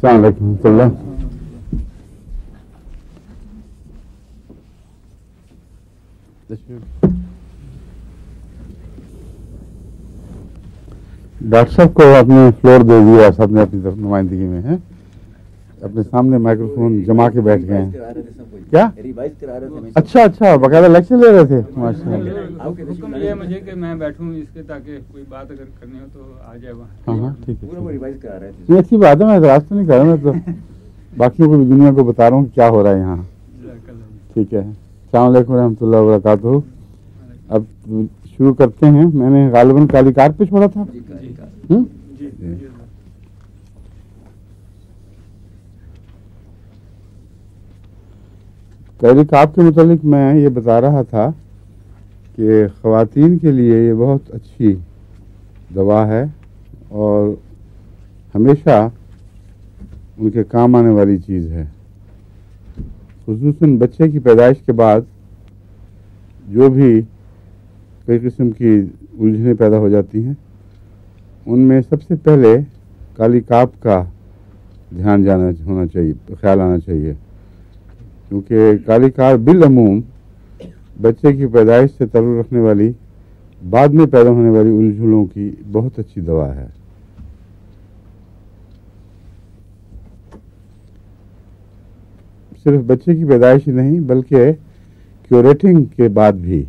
السلام علیکم ورحمۃ اللہ. ڈاکٹر صاحب کو آپ نے فلور دے دیا, سب نے اپنی طرف نمائندگی میں ہے, اپنے سامنے مائکروفون جما کے بیٹھ گئے ہیں. کیا اچھا اچھا باقاعدہ لیکچر لے رہے تھے. ماشاء اللہ. حکم یہ مجھے کہ میں بیٹھوں اس کے تاکہ کوئی بات اگر کرنی ہو تو آ جائے وہاں. ہاں ٹھیک ہے, یہ اچھی بات ہے. میں اعتراض تو نہیں کر رہا, میں تو باقیوں کو بھی دنیا کو بتا رہا ہوں کیا ہو رہا ہے یہاں. ٹھیک ہے. السلام علیکم ورحمۃ اللہ وبرکاتہ. اب شروع کرتے ہیں. میں نے غالباً کالی کار پہ چھوڑا تھا. کالی کاپ کے متعلق میں یہ بتا رہا تھا کہ خواتین کے لیے یہ بہت اچھی دوا ہے اور ہمیشہ ان کے کام آنے والی چیز ہے. خصوصاً بچے کی پیدائش کے بعد جو بھی کئی قسم کی الجھنیں پیدا ہو جاتی ہیں, ان میں سب سے پہلے کالی کاپ کا دھیان ہونا چاہیے, خیال آنا چاہیے, کیونکہ کالی کاپ بالعموم بچے کی پیدائش سے تعلق رکھنے والی بعد میں پیدا ہونے والی الجھنوں کی بہت اچھی دوا ہے. صرف بچے کی پیدائش ہی نہیں بلکہ کیوریٹنگ کے بعد بھی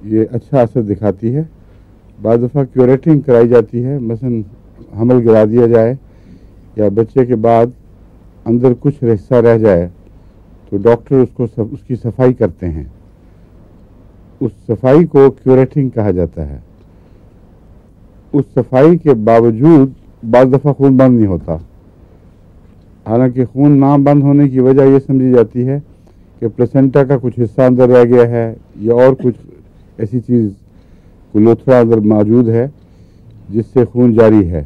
یہ اچھا اثر دکھاتی ہے. بعض دفعہ کیوریٹنگ کرائی جاتی ہے, مثلا حمل گرا دیا جائے یا بچے کے بعد اندر کچھ حصہ رہ جائے تو ڈاکٹر اس کی صفائی کرتے ہیں. اس صفائی کو کیوریٹنگ کہا جاتا ہے. اس صفائی کے باوجود بعض دفعہ خون بند نہیں ہوتا. حالانکہ خون نہ بند ہونے کی وجہ یہ سمجھی جاتی ہے کہ پلیسنٹا کا کچھ حصہ اندر رہ گیا ہے یا اور کچھ ایسی چیز لوتھڑا اندر موجود ہے جس سے خون جاری ہے.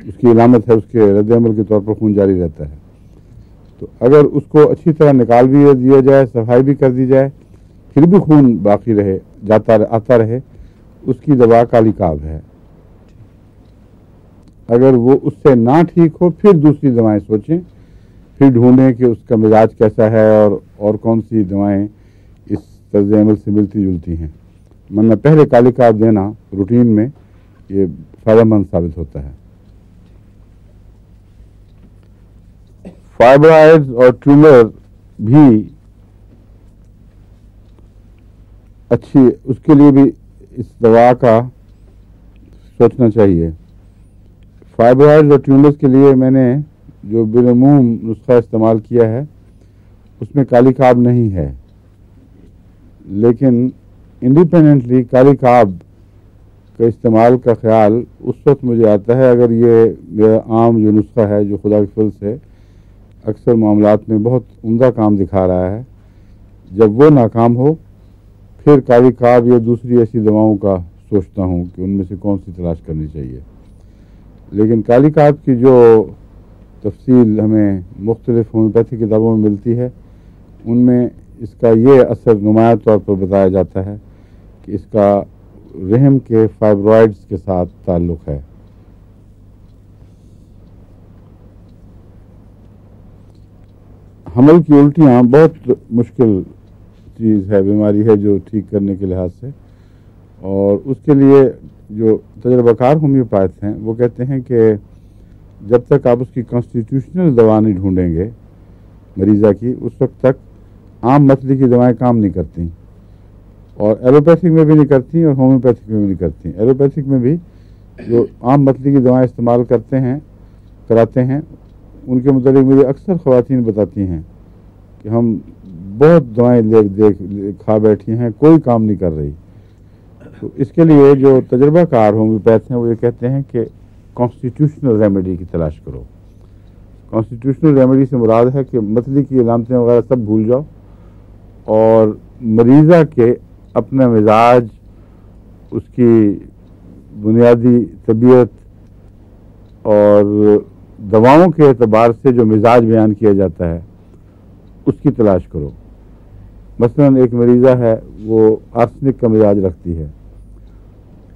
اس کی علامت ہے, اس کے رد عمل کے طور پر خون جاری رہتا ہے. تو اگر اس کو اچھی طرح نکال بھی دیا جائے, صفائی بھی کر دی جائے, پھر بھی خون باقی رہے, آتا رہے, اس کی دوا کالی کاپ ہے. اگر وہ اس سے نہ ٹھیک ہو پھر دوسری دوائیں سوچیں, پھر ڈھونڈیں کہ اس کا مزاج کیسا ہے اور کون سی دوائیں اس طرز عمل سے ملتی جلتی ہیں. ورنہ پہلے کالی کاپ دینا روٹین میں یہ فائدہ مند ثابت ہوتا ہے. فائبرائڈز اور ٹیومر بھی اچھی, اس کے لیے بھی اس دوا کا سوچنا چاہیے. فائبرائڈز اور ٹیومرز کے لیے میں نے جو بالعموم نسخہ استعمال کیا ہے اس میں کالی کاپ نہیں ہے, لیکن انڈیپینڈنٹلی کالی کاپ کا استعمال کا خیال اس وقت مجھے آتا ہے اگر یہ میرا عام جو نسخہ ہے جو خدا کے فضل سے اکثر معاملات میں بہت عمدہ کام دکھا رہا ہے, جب وہ ناکام ہو پھر کالی کاپ یا دوسری ایسی دواؤں کا سوچتا ہوں کہ ان میں سے کون سی تلاش کرنی چاہیے. لیکن کالی کاپ کی جو تفصیل ہمیں مختلف ہومیوپیتھی کتابوں میں ملتی ہے ان میں اس کا یہ اثر نمایاں طور پر بتایا جاتا ہے کہ اس کا رحم کے فائبرائڈز کے ساتھ تعلق ہے. حمل کی الٹیاں بہت مشکل چیز ہے, بیماری ہے جو ٹھیک کرنے کے لحاظ سے, اور اس کے لیے جو تجربہ کار ہومیوپیتھ ہیں وہ کہتے ہیں کہ جب تک آپ اس کی کانسٹیٹیوشنل دوا نہیں ڈھونڈیں گے مریضہ کی, اس وقت تک عام متلی کی دوائیں کام نہیں کرتی, اور ایلوپیتھک میں بھی نہیں کرتی اور ہومیوپیتھک میں بھی نہیں کرتی. ایلوپیتھک میں بھی جو عام متلی کی دوائیں استعمال کراتے ہیں ان کے متعلق مجھے اکثر خواتین بتاتی ہیں کہ ہم بہت دوائیں کھا بیٹھی ہیں, کوئی کام نہیں کر رہی. تو اس کے لیے جو تجربہ کار ہومیوپیتھ ہیں وہ یہ کہتے ہیں کہ کانسٹیٹیوشنل ریمیڈی کی تلاش کرو. کانسٹیٹیوشنل ریمیڈی سے مراد ہے کہ متلی کی علامتیں وغیرہ سب بھول جاؤ اور مریضہ کے اپنا مزاج, اس کی بنیادی طبیعت اور دواؤں کے اعتبار سے جو مزاج بیان کیا جاتا ہے اس کی تلاش کرو. مثلا ایک مریضہ ہے وہ آرسنک کا مزاج رکھتی ہے,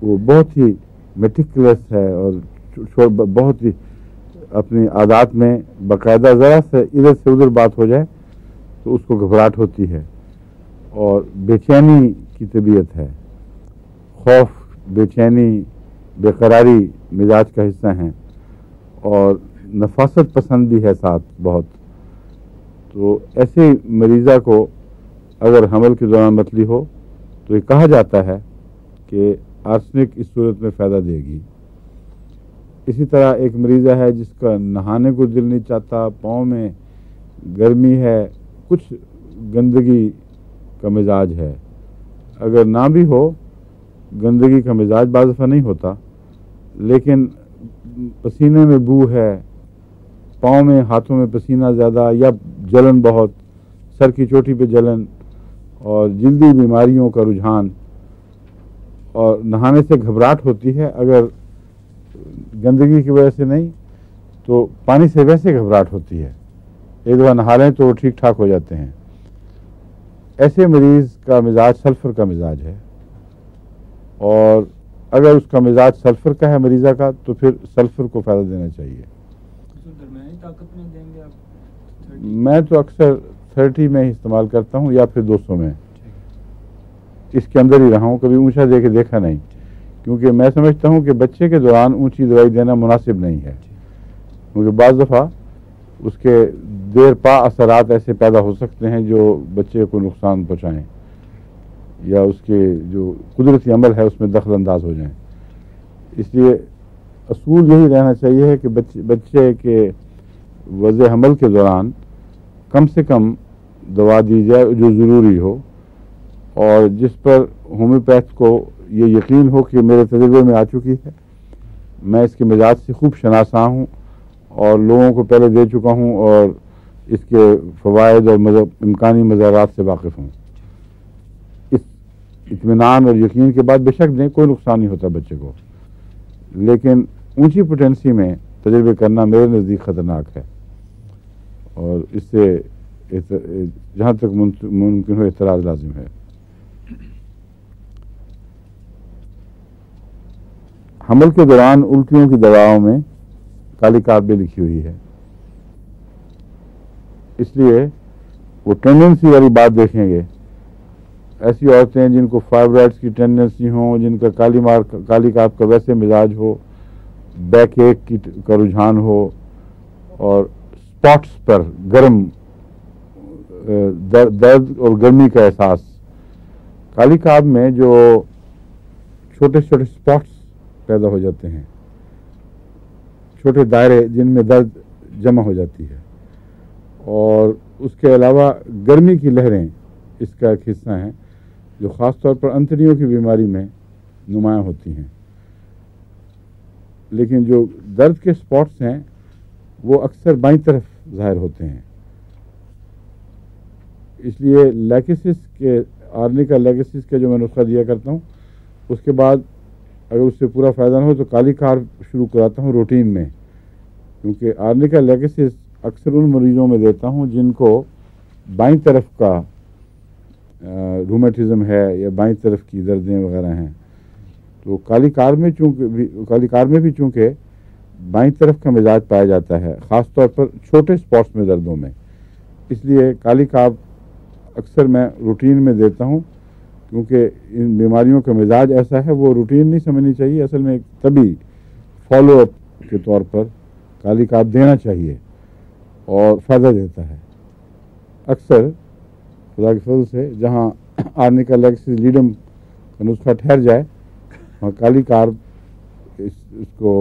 وہ بہت ہی میٹیکولس ہے اور بہت ہی اپنی عادات میں باقاعدہ ذرا سے ادھر سے ادھر بات ہو جائے تو اس کو گھبراہٹ ہوتی ہے اور بے چینی کی طبیعت ہے. خوف، بے چینی، بے قراری مزاج کا حصہ ہیں اور نفاست پسند بھی ہے ساتھ بہت. تو ایسے مریضہ کو اگر حمل کے دوران متلی ہو تو یہ کہا جاتا ہے کہ آرسنک اس صورت میں فائدہ دے گی. اسی طرح ایک مریضہ ہے جس کا نہانے کو دل نہیں چاہتا، پاؤں میں گرمی ہے، کچھ گندگی کا مزاج ہے. اگر نہ بھی ہو گندگی کا مزاج بعض دفعہ نہیں ہوتا، لیکن پسینے میں بو ہے، پاؤں میں ہاتھوں میں پسینہ زیادہ یا جلن بہت، سر کی چوٹی پہ جلن اور جلدی بیماریوں کا رجحان اور نہانے سے گھبراہٹ ہوتی ہے. اگر گندگی کی وجہ سے نہیں تو پانی سے ویسے گھبراہٹ ہوتی ہے، ایک دفعہ نہا لیں تو وہ ٹھیک ٹھاک ہو جاتے ہیں. ایسے مریض کا مزاج سلفر کا مزاج ہے اور اگر اس کا مزاج سلفر کا ہے مریضہ کا تو پھر سلفر کو فائدہ دینا چاہیے. درمیانی طاقت میں دیں گے آپ؟ میں تو اکثر 30 میں ہی استعمال کرتا ہوں یا پھر 200 میں. اس کے اندر ہی رہا ہوں، کبھی اونچا دے کے دیکھا نہیں، کیونکہ میں سمجھتا ہوں کہ بچے کے دوران اونچی دوائی دینا مناسب نہیں ہے، کیونکہ بعض دفعہ اس کے دیر پا اثرات ایسے پیدا ہو سکتے ہیں جو بچے کو نقصان پہنچائیں یا اس کے جو قدرتی عمل ہے اس میں دخل انداز ہو جائیں. اس لیے اصول یہی رہنا چاہیے کہ بچے کے وضع حمل کے دوران کم سے کم دوا دی جائے جو ضروری ہو اور جس پر ہومیوپیتھ کو یہ یقین ہو کہ میرے تجربے میں آ چکی ہے، میں اس کے مزاج سے خوب شناسا ہوں اور لوگوں کو پہلے دے چکا ہوں اور اس کے فوائد اور امکانی مضرات سے واقف ہوں. اس اطمینان اور یقین کے بعد بے شک دیں، کوئی نقصان نہیں ہوتا بچے کو، لیکن اونچی پوٹینسی میں تجربے کرنا میرے نزدیک خطرناک ہے اور اس سے جہاں تک ممکن ہو اعتراض لازم ہے. حمل کے دوران الٹیوں کی دواؤں میں کالی کاب بھی لکھی ہوئی ہے، اس لیے وہ ٹینڈنسی والی بات دیکھیں گے. ایسی عورتیں جن کو فائبرائڈس کی ٹینڈنسی ہوں، جن کا کالی کاب کا ویسے مزاج ہو، بیک ایک کا رجحان ہو اور اسپاٹس پر گرم درد اور گرمی کا احساس. کالی کاب میں جو چھوٹے چھوٹے اسپاٹس پیدا ہو جاتے ہیں، چھوٹے دائرے جن میں درد جمع ہو جاتی ہے، اور اس کے علاوہ گرمی کی لہریں اس کا ایک حصہ ہیں جو خاص طور پر انتڑیوں کی بیماری میں نمایاں ہوتی ہیں. لیکن جو درد کے اسپاٹس ہیں وہ اکثر بائیں طرف ظاہر ہوتے ہیں. اس لیے لیکسس کے آرنیکا لیکسس کا جو میں نسخہ دیا کرتا ہوں، اس کے بعد اگر اس سے پورا فائدہ نہ ہو تو کالی کار شروع کراتا ہوں روٹین میں، کیونکہ آرنیکا لیکسس اکثر ان مریضوں میں دیتا ہوں جن کو بائیں طرف کا رومیٹزم ہے یا بائیں طرف کی دردیں وغیرہ ہیں. تو کالی کار میں بھی چونکہ بائیں طرف کا مزاج پایا جاتا ہے، خاص طور پر چھوٹے اسپاٹس میں دردوں میں، اس لیے کالی کاب اکثر میں روٹین میں دیتا ہوں، کیونکہ ان بیماریوں کا مزاج ایسا ہے وہ روٹین نہیں سمجھنی چاہیے، اصل میں طبی فالو اپ کے طور پر کالی کاب دینا چاہیے اور فائدہ دیتا ہے. اکثر خدا کے فضل سے جہاں آرنیکا لیکسس لیڈم کا نسخہ ٹھہر جائے وہاں کالی کار اس کو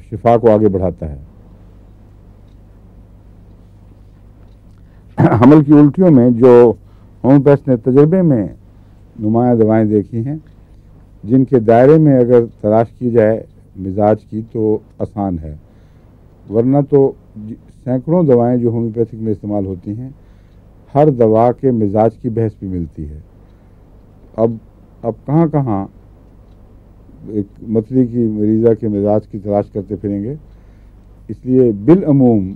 شفا کو آگے بڑھاتا ہے. حمل کی الٹیوں میں جو ہومیوپیتھ نے تجربے میں نمایاں دوائیں دیکھی ہیں، جن کے دائرے میں اگر تلاش کی جائے مزاج کی تو آسان ہے، ورنہ تو سینکڑوں دوائیں جو ہومیوپیتھک میں استعمال ہوتی ہیں، ہر دوا کے مزاج کی بحث بھی ملتی ہے. اب کہاں کہاں ایک متلی کی مریضہ کے مزاج کی تلاش کرتے پھریں گے. اس لیے بالعموم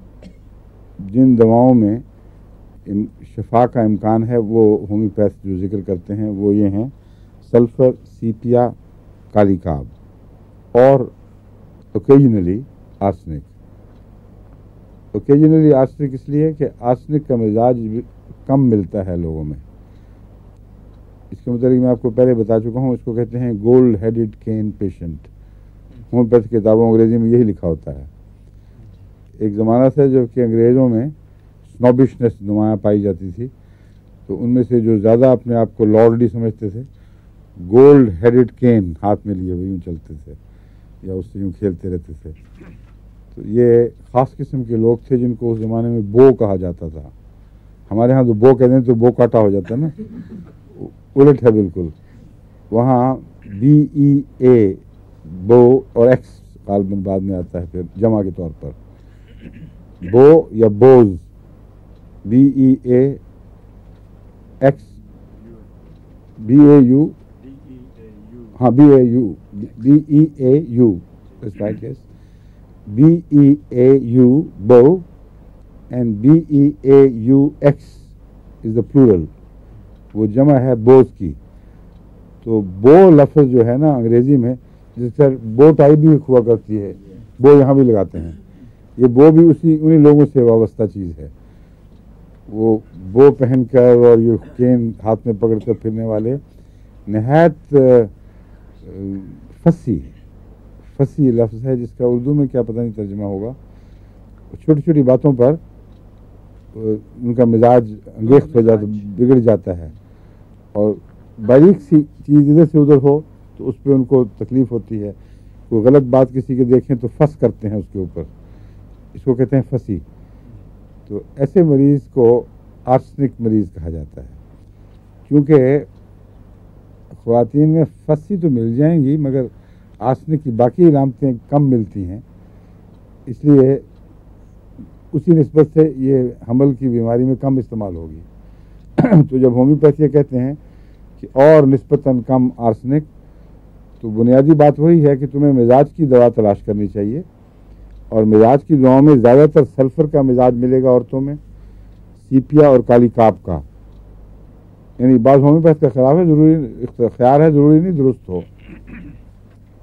جن دواؤں میں شفا کا امکان ہے وہ ہومیوپیتھ جو ذکر کرتے ہیں وہ یہ ہیں سلفر، سیپیا، کالی کاب اور اوکیجنلی آرسنک. اوکیجنلی آرسنک اس لیے کہ آرسنک کا مزاج کم ملتا ہے لوگوں میں. اس کے متعلق میں آپ کو پہلے بتا چکا ہوں. اس کو کہتے ہیں gold headed can patient. Homeopath کتابوں انگریزی میں یہی لکھا ہوتا ہے. ایک زمانہ تھا جب کہ انگریزوں میں سنوبشنس نمایاں پائی جاتی تھی, تو ان میں سے جو زیادہ اپنے آپ کو لارڈلی سمجھتے تھے, گولڈ ہیڈڈ کین ہاتھ میں لیے ہوئے یوں چلتے تھے یا اس سے یوں کھیلتے رہتے تھے. تو یہ خاص قسم کے لوگ تھے جن کو اس زمانے میں بو کہا جاتا تھا. ہمارے ہاں تو بو کہتے ہیں تو بو کاٹا ہو جاتا ہے نا, الٹ ہے بالکل. وہاں BEA بو اور ایکس غالباً بعد میں آتا ہے پھر جمع کے طور پر. بو یا بوز, BEA ایکس BAU, ہاں BAU BEAU, that's right, yes. BEAU bow and BEAUX is the plural. وہ جمع ہے بوز کی. تو بو لفظ جو ہے نا انگریزی میں, جس طرح بو ٹائی بھی ہوا کرتی ہے, بو یہاں بھی لگاتے ہیں, یہ بو بھی انہی لوگوں سے وابستہ چیز ہے. وہ بو پہن کر اور یہ کین ہاتھ میں پکڑ کر پھرنے والے نہایت فصیح لفظ ہے, جس کا اردو میں کیا پتہ نہیں ترجمہ ہوگا. چھوٹی چھوٹی باتوں پر ان کا مزاج انگیخت ہو جاتا, بگڑ جاتا ہے, اور باریک سی چیز ادھر سے ادھر ہو تو اس پہ ان کو تکلیف ہوتی ہے. کوئی غلط بات کسی کے دیکھیں تو فس کرتے ہیں اس کے اوپر, اس کو کہتے ہیں فسی. تو ایسے مریض کو آرسنک مریض کہا جاتا ہے. کیونکہ خواتین میں فسی تو مل جائیں گی مگر آرسنک کی باقی علامتیں کم ملتی ہیں, اس لیے اسی نسبت سے یہ حمل کی بیماری میں کم استعمال ہوگی. تو جب ہومیوپیتھی کہتے ہیں کہ اور نسبتاً کم آرسنک, تو بنیادی بات وہی ہے کہ تمہیں مزاج کی دوا تلاش کرنی چاہیے, اور مزاج کی دواؤں میں زیادہ تر سلفر کا مزاج ملے گا عورتوں میں, سیپیا اور کالی کاپ کا. یعنی بعض ہومیوپیتھ کا خلاف ہے, ضروری خیال ہے, ضروری نہیں درست ہو.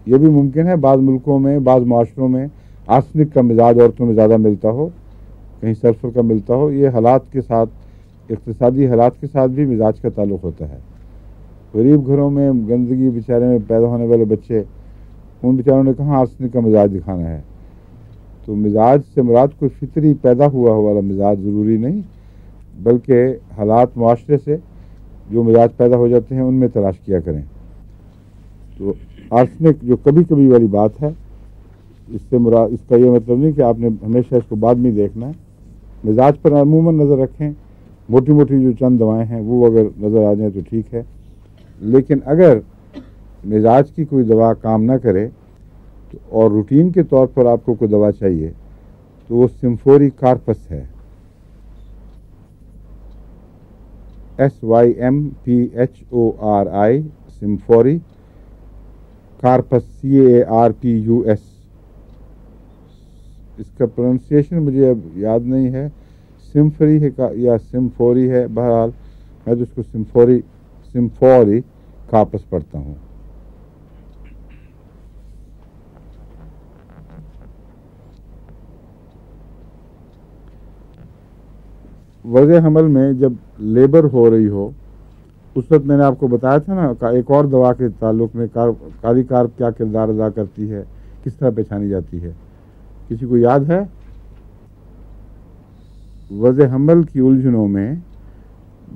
یہ بھی ممکن ہے بعض ملکوں میں, بعض معاشروں میں آرسنک کا مزاج عورتوں میں زیادہ ملتا ہو, کہیں سلفر کا ملتا ہو. یہ حالات کے ساتھ, اقتصادی حالات کے ساتھ بھی مزاج کا تعلق ہوتا ہے. غریب گھروں میں گندگی بیچارے میں پیدا ہونے والے بچے, ان بیچاروں نے کہاں آرسنک کا مزاج دکھانا ہے. تو مزاج سے مراد کوئی فطری پیدا ہوا والا مزاج ضروری نہیں, بلکہ حالات معاشرے سے جو مزاج پیدا ہو جاتے ہیں ان میں تلاش کیا کریں. تو آرسنک جو کبھی کبھی والی بات ہے, اس سے مراد, اس کا یہ مطلب نہیں کہ آپ نے ہمیشہ اس کو بعد میں دیکھنا ہے. مزاج پر عموماً نظر رکھیں. موٹی موٹی جو چند دوائیں ہیں وہ اگر نظر آ جائیں تو ٹھیک ہے, لیکن اگر مزاج کی کوئی دوا کام نہ کرے تو اور روٹین کے طور پر آپ کو کوئی دوا چاہیے تو وہ سمفوری کارپس ہے. SYMPHORI, symphoricarpus, CARPUS. اس کا پروننسیشن مجھے اب یاد نہیں ہے, سمفری ہے یا سمفوری ہے. بہرحال میں تو اس کو سمفوری کارپس پڑھتا ہوں. وضع حمل میں جب لیبر ہو رہی ہو, اس وقت میں نے آپ کو بتایا تھا نا ایک اور دوا کے تعلق میں, کالی کارپ کیا کردار ادا کرتی ہے, کس طرح پہچانی جاتی ہے, کسی کو یاد ہے؟ وضع حمل کی الجھنوں میں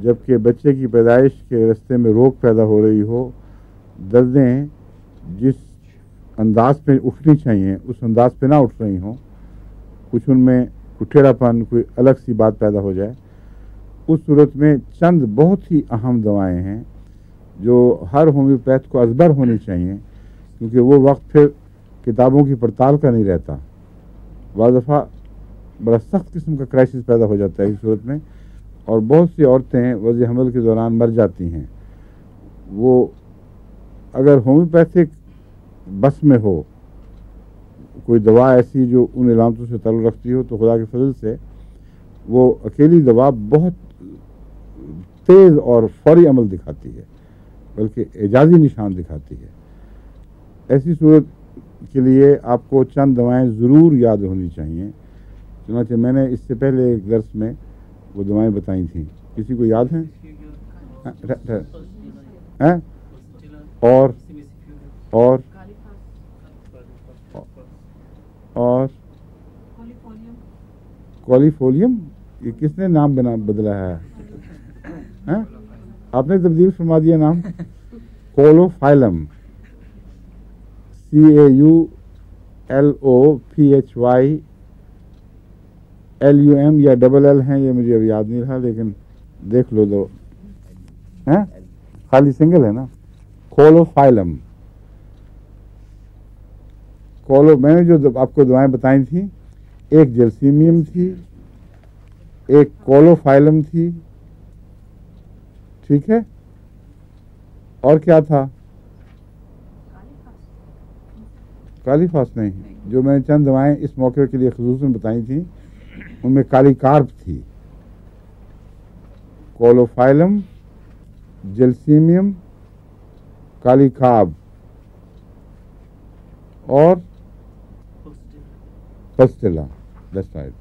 جبکہ بچے کی پیدائش کے رستے میں روک پیدا ہو رہی ہو, دردیں جس انداز پہ اٹھنی چاہیے اس انداز پہ نہ اٹھ رہی ہوں, کچھ ان میں کوئی ٹیڑھا پن, کوئی الگ سی بات پیدا ہو جائے, اس صورت میں چند بہت ہی اہم دوائیں ہیں جو ہر ہومیوپیتھ کو ازبر ہونی چاہیے, کیونکہ وہ وقت پھر کتابوں کی پڑتال کا نہیں رہتا. بعض دفعہ بڑا سخت قسم کا کرائسس پیدا ہو جاتا ہے اس صورت میں, اور بہت سی عورتیں وضع حمل کے دوران مر جاتی ہیں. وہ اگر ہومیوپیتھک بس میں ہو کوئی دوا ایسی جو ان علامتوں سے تعلق رکھتی ہو, تو خدا کے فضل سے وہ اکیلی دوا بہت تیز اور فوری عمل دکھاتی ہے, بلکہ اعجازی نشان دکھاتی ہے. ایسی صورت کے لیے آپ کو چند دوائیں ضرور یاد ہونی چاہیے. چنانچہ میں نے اس سے پہلے ایک درس میں وہ دعائیں بتائی تھیں، کسی کو یاد ہیں؟ اور کولیفولیم، یہ کس نے نام بدلا ہے؟ آپ نے تبدیل فرما دیا نام. کولوفائلم، CAULOPHYLUM یا ڈبل ایل ہیں، یہ مجھے اب یاد نہیں رہا، لیکن دیکھ لو دو خالی سنگل ہے نا. کولوفائلم. میں نے جو آپ کو دعائیں بتائی تھیں، ایک جلسیمیم تھی، ایک کولوفائلم تھی، ٹھیک ہے، اور کیا تھا؟ کالیفاس نہیں. جو میں نے چند دعائیں اس موقع کے لیے خصوصاً بتائی تھیں ان میں کالی کارپ تھی. کولوفائلم، جلسیمیم، کالی کارپ اور پسٹیلا. That's right.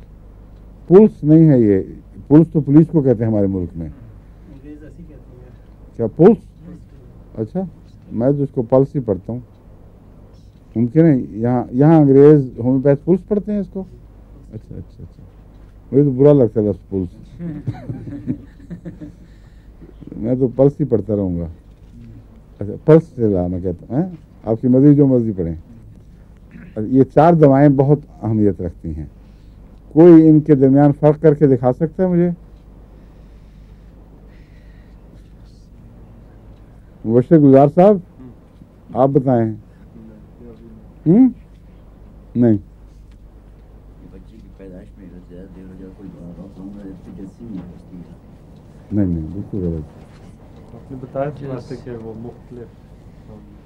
پولس نہیں ہے، یہ پولس تو پولیس کو کہتے ہیں ہمارے ملک میں. کیا پولس؟ اچھا، میں تو اس کو پلس ہی پڑھتا ہوں. ممکن ہے یہاں انگریز ہومیوپیتھ پولس پڑھتے ہیں اس کو. اچھا اچھا اچھا، مجھے تو برا لگتا ہے پولس. میں تو پلس ہی پڑھتا رہوں گا. اچھا، پلس چلا میں کہتا ہوں. آپ کی مرضی، جو مرضی پڑھیں. یہ 4 دعائیں بہت اہمیت رکھتی ہیں. کوئی ان کے درمیان فرق کر کے دکھا سکتا ہے مجھے؟ مبشر گلزار صاحب، آپ بتائیں. نہیں، نہیں بالکل غلط.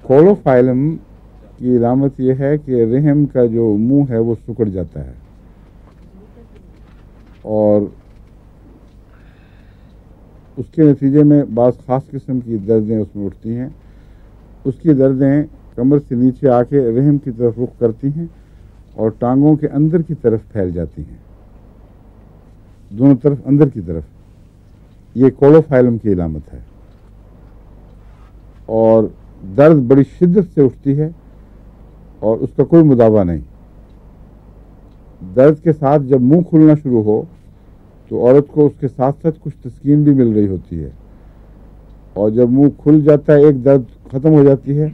کولوفائلم کی علامت یہ ہے کہ رحم کا جو منہ ہے وہ سکڑ جاتا ہے، اور اس کے نتیجے میں بعض خاص قسم کی دردیں اس میں اٹھتی ہیں. اس کی دردیں کمر سے نیچے آ کے رحم کی طرف رخ کرتی ہیں اور ٹانگوں کے اندر کی طرف پھیل جاتی ہیں، دونوں طرف اندر کی طرف. یہ کولوفائلم کی علامت ہے. اور درد بڑی شدت سے اٹھتی ہے اور اس کا کوئی مداوع نہیں. درد کے ساتھ جب منہ کھلنا شروع ہو تو عورت کو اس کے ساتھ ساتھ کچھ تسکین بھی مل رہی ہوتی ہے، اور جب منہ کھل جاتا ہے، ایک درد ختم ہو جاتی ہے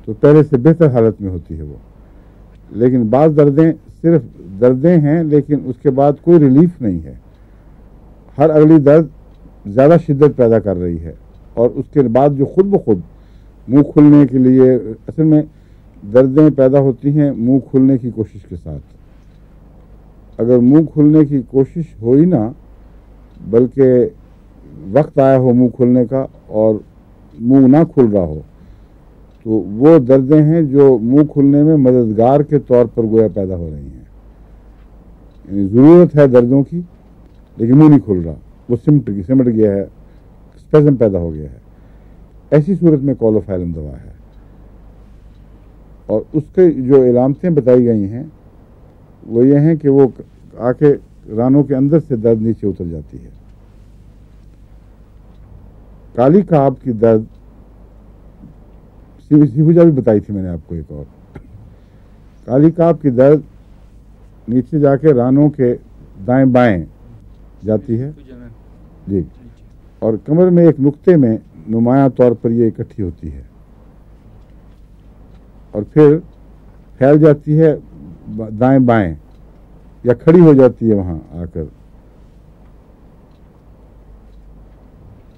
تو پہلے سے بہتر حالت میں ہوتی ہے وہ. لیکن بعض دردیں صرف دردیں ہیں، لیکن اس کے بعد کوئی ریلیف نہیں ہے. ہر اگلی درد زیادہ شدت پیدا کر رہی ہے، اور اس کے بعد جو خود بخود منہ کھلنے کے لیے، اصل میں دردیں پیدا ہوتی ہیں منہ کھلنے کی کوشش کے ساتھ. اگر منہ کھلنے کی کوشش ہوئی نہ، بلکہ وقت آیا ہو منہ کھلنے کا اور منہ نہ کھل رہا ہو، تو وہ دردیں ہیں جو منہ کھلنے میں مددگار کے طور پر گویا پیدا ہو رہی ہیں. یعنی ضرورت ہے دردوں کی، لیکن منہ نہیں کھل رہا، وہ سمٹ گیا ہے، اسپیزم پیدا ہو گیا ہے. ایسی صورت میں کولوفائلم دوا ہے. اور اس کے جو علامتیں بتائی گئی ہیں وہ یہ ہیں کہ وہ آ کے رانوں کے اندر سے درد نیچے اتر جاتی ہے. کالی کعب کی درد سیفوجا بھی بتائی تھی میں نے آپ کو. ایک اور کالی کعب کی درد نیچے جا کے رانوں کے دائیں بائیں جاتی ہے جی، اور کمر میں ایک نقطے میں نمایاں طور پر یہ اکٹھی ہوتی ہے اور پھر پھیل جاتی ہے دائیں بائیں، یا کھڑی ہو جاتی ہے وہاں آ کر.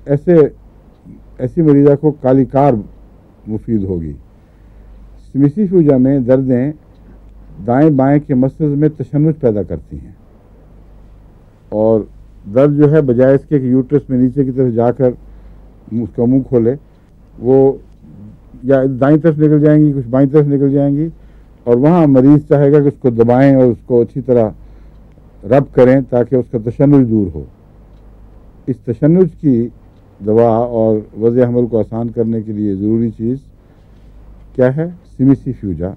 ایسی مریضہ کو کالی کارب مفید ہوگی. سمیسیفیوجا میں دردیں دائیں بائیں کے مسلز میں تشنج پیدا کرتی ہیں، اور درد جو ہے بجائے اس کے کہ یوٹرس میں نیچے کی طرف جا کر اس کا منہ کھولے، وہ یا دائیں طرف نکل جائیں گی، کچھ بائیں طرف نکل جائیں گی، اور وہاں مریض چاہے گا کہ اس کو دبائیں اور اس کو اچھی طرح رب کریں تاکہ اس کا تشنج دور ہو. اس تشنج کی دوا اور وضع حمل کو آسان کرنے کے لیے ضروری چیز کیا ہے؟ سمیسیفیوجا.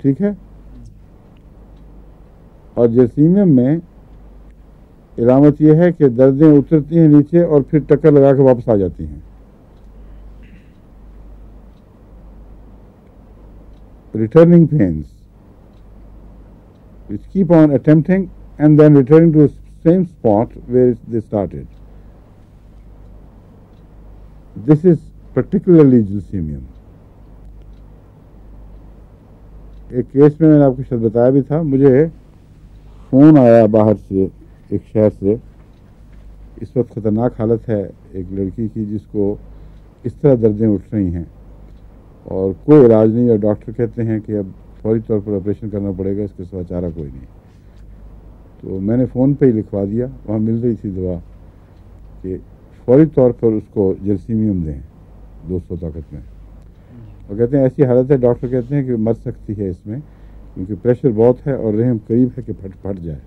ٹھیک ہے. اور جرسیمیم میں علامت یہ ہے کہ دردیں اترتی ہیں نیچے اور پھر ٹکر لگا کے واپس آ جاتی ہیں. Returning pens which keep on attempting and then returning to the same spot where they started. This is particularly Gelsemium. ایک کیس میں نے آپ کو شاید بتایا بھی تھا, مجھے فون آیا باہر سے ایک شہر سے. اس وقت خطرناک حالت ہے ایک لڑکی کی جس کو اس طرح دردیں اٹھ رہی ہیں اور کوئی علاج نہیں, اور ڈاکٹر کہتے ہیں کہ اب فوری طور پر آپریشن کرنا پڑے گا, اس کے سوا چارہ کوئی نہیں. تو میں نے فون پہ ہی لکھوا دیا, وہاں مل رہی تھی دوا, کہ فوری طور پر اس کو جرسیمیم دیں 200 طاقت میں. اور کہتے ہیں ایسی حالت ہے, ڈاکٹر کہتے ہیں کہ مر سکتی ہے اس میں, کیونکہ پریشر بہت ہے اور رحم قریب ہے کہ پھٹ جائے.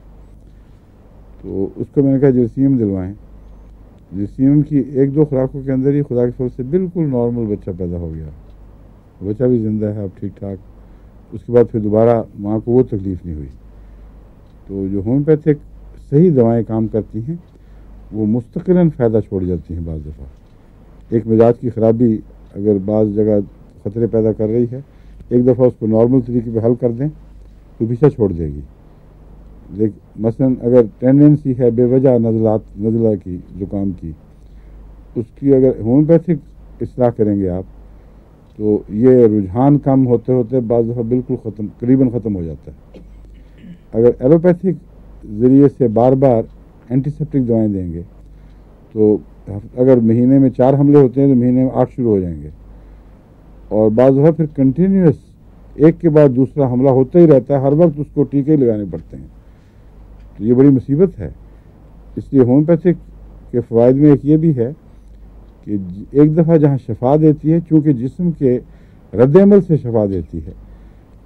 تو اس کو میں نے کہا جرسیمیم دلوائیں. جرسیمیم کی 1-2 خوراکوں کے اندر ہی خدا کے فضل سے بالکل نارمل بچہ پیدا ہو گیا. بچہ بھی زندہ ہے اب ٹھیک ٹھاک. اس کے بعد پھر دوبارہ ماں کو وہ تکلیف نہیں ہوئی. تو جو ہومیوپیتھک صحیح دوائیں کام کرتی ہیں وہ مستقلاً فائدہ چھوڑ جاتی ہیں. بعض دفعہ ایک مزاج کی خرابی اگر بعض جگہ خطرے پیدا کر رہی ہے, ایک دفعہ اس کو نارمل طریقے پہ حل کر دیں تو پیچھا چھوڑ دے گی. لیکن مثلاً اگر ٹینڈنسی ہے بے وجہ نزلہ کی, زکام کی, اس کی اگر ہومیوپیتھک اصلاح کریں گے آپ تو یہ رجحان کم ہوتے ہوتے بعض دفعہ بالکل قریباً ختم ہو جاتا ہے. اگر ایلوپیتھک ذریعے سے بار بار اینٹی سیپٹک دوائیں دیں گے تو اگر مہینے میں 4 حملے ہوتے ہیں تو مہینے میں 8 شروع ہو جائیں گے, اور بعض دفعہ پھر کنٹینیوس ایک کے بعد دوسرا حملہ ہوتا ہی رہتا ہے, ہر وقت اس کو ٹیکے لگانے پڑتے ہیں. تو یہ بڑی مصیبت ہے. اس لیے ہومیوپیتھک کے فوائد میں ایک یہ بھی ہے کہ ایک دفعہ جہاں شفا دیتی ہے, چونکہ جسم کے رد عمل سے شفا دیتی ہے,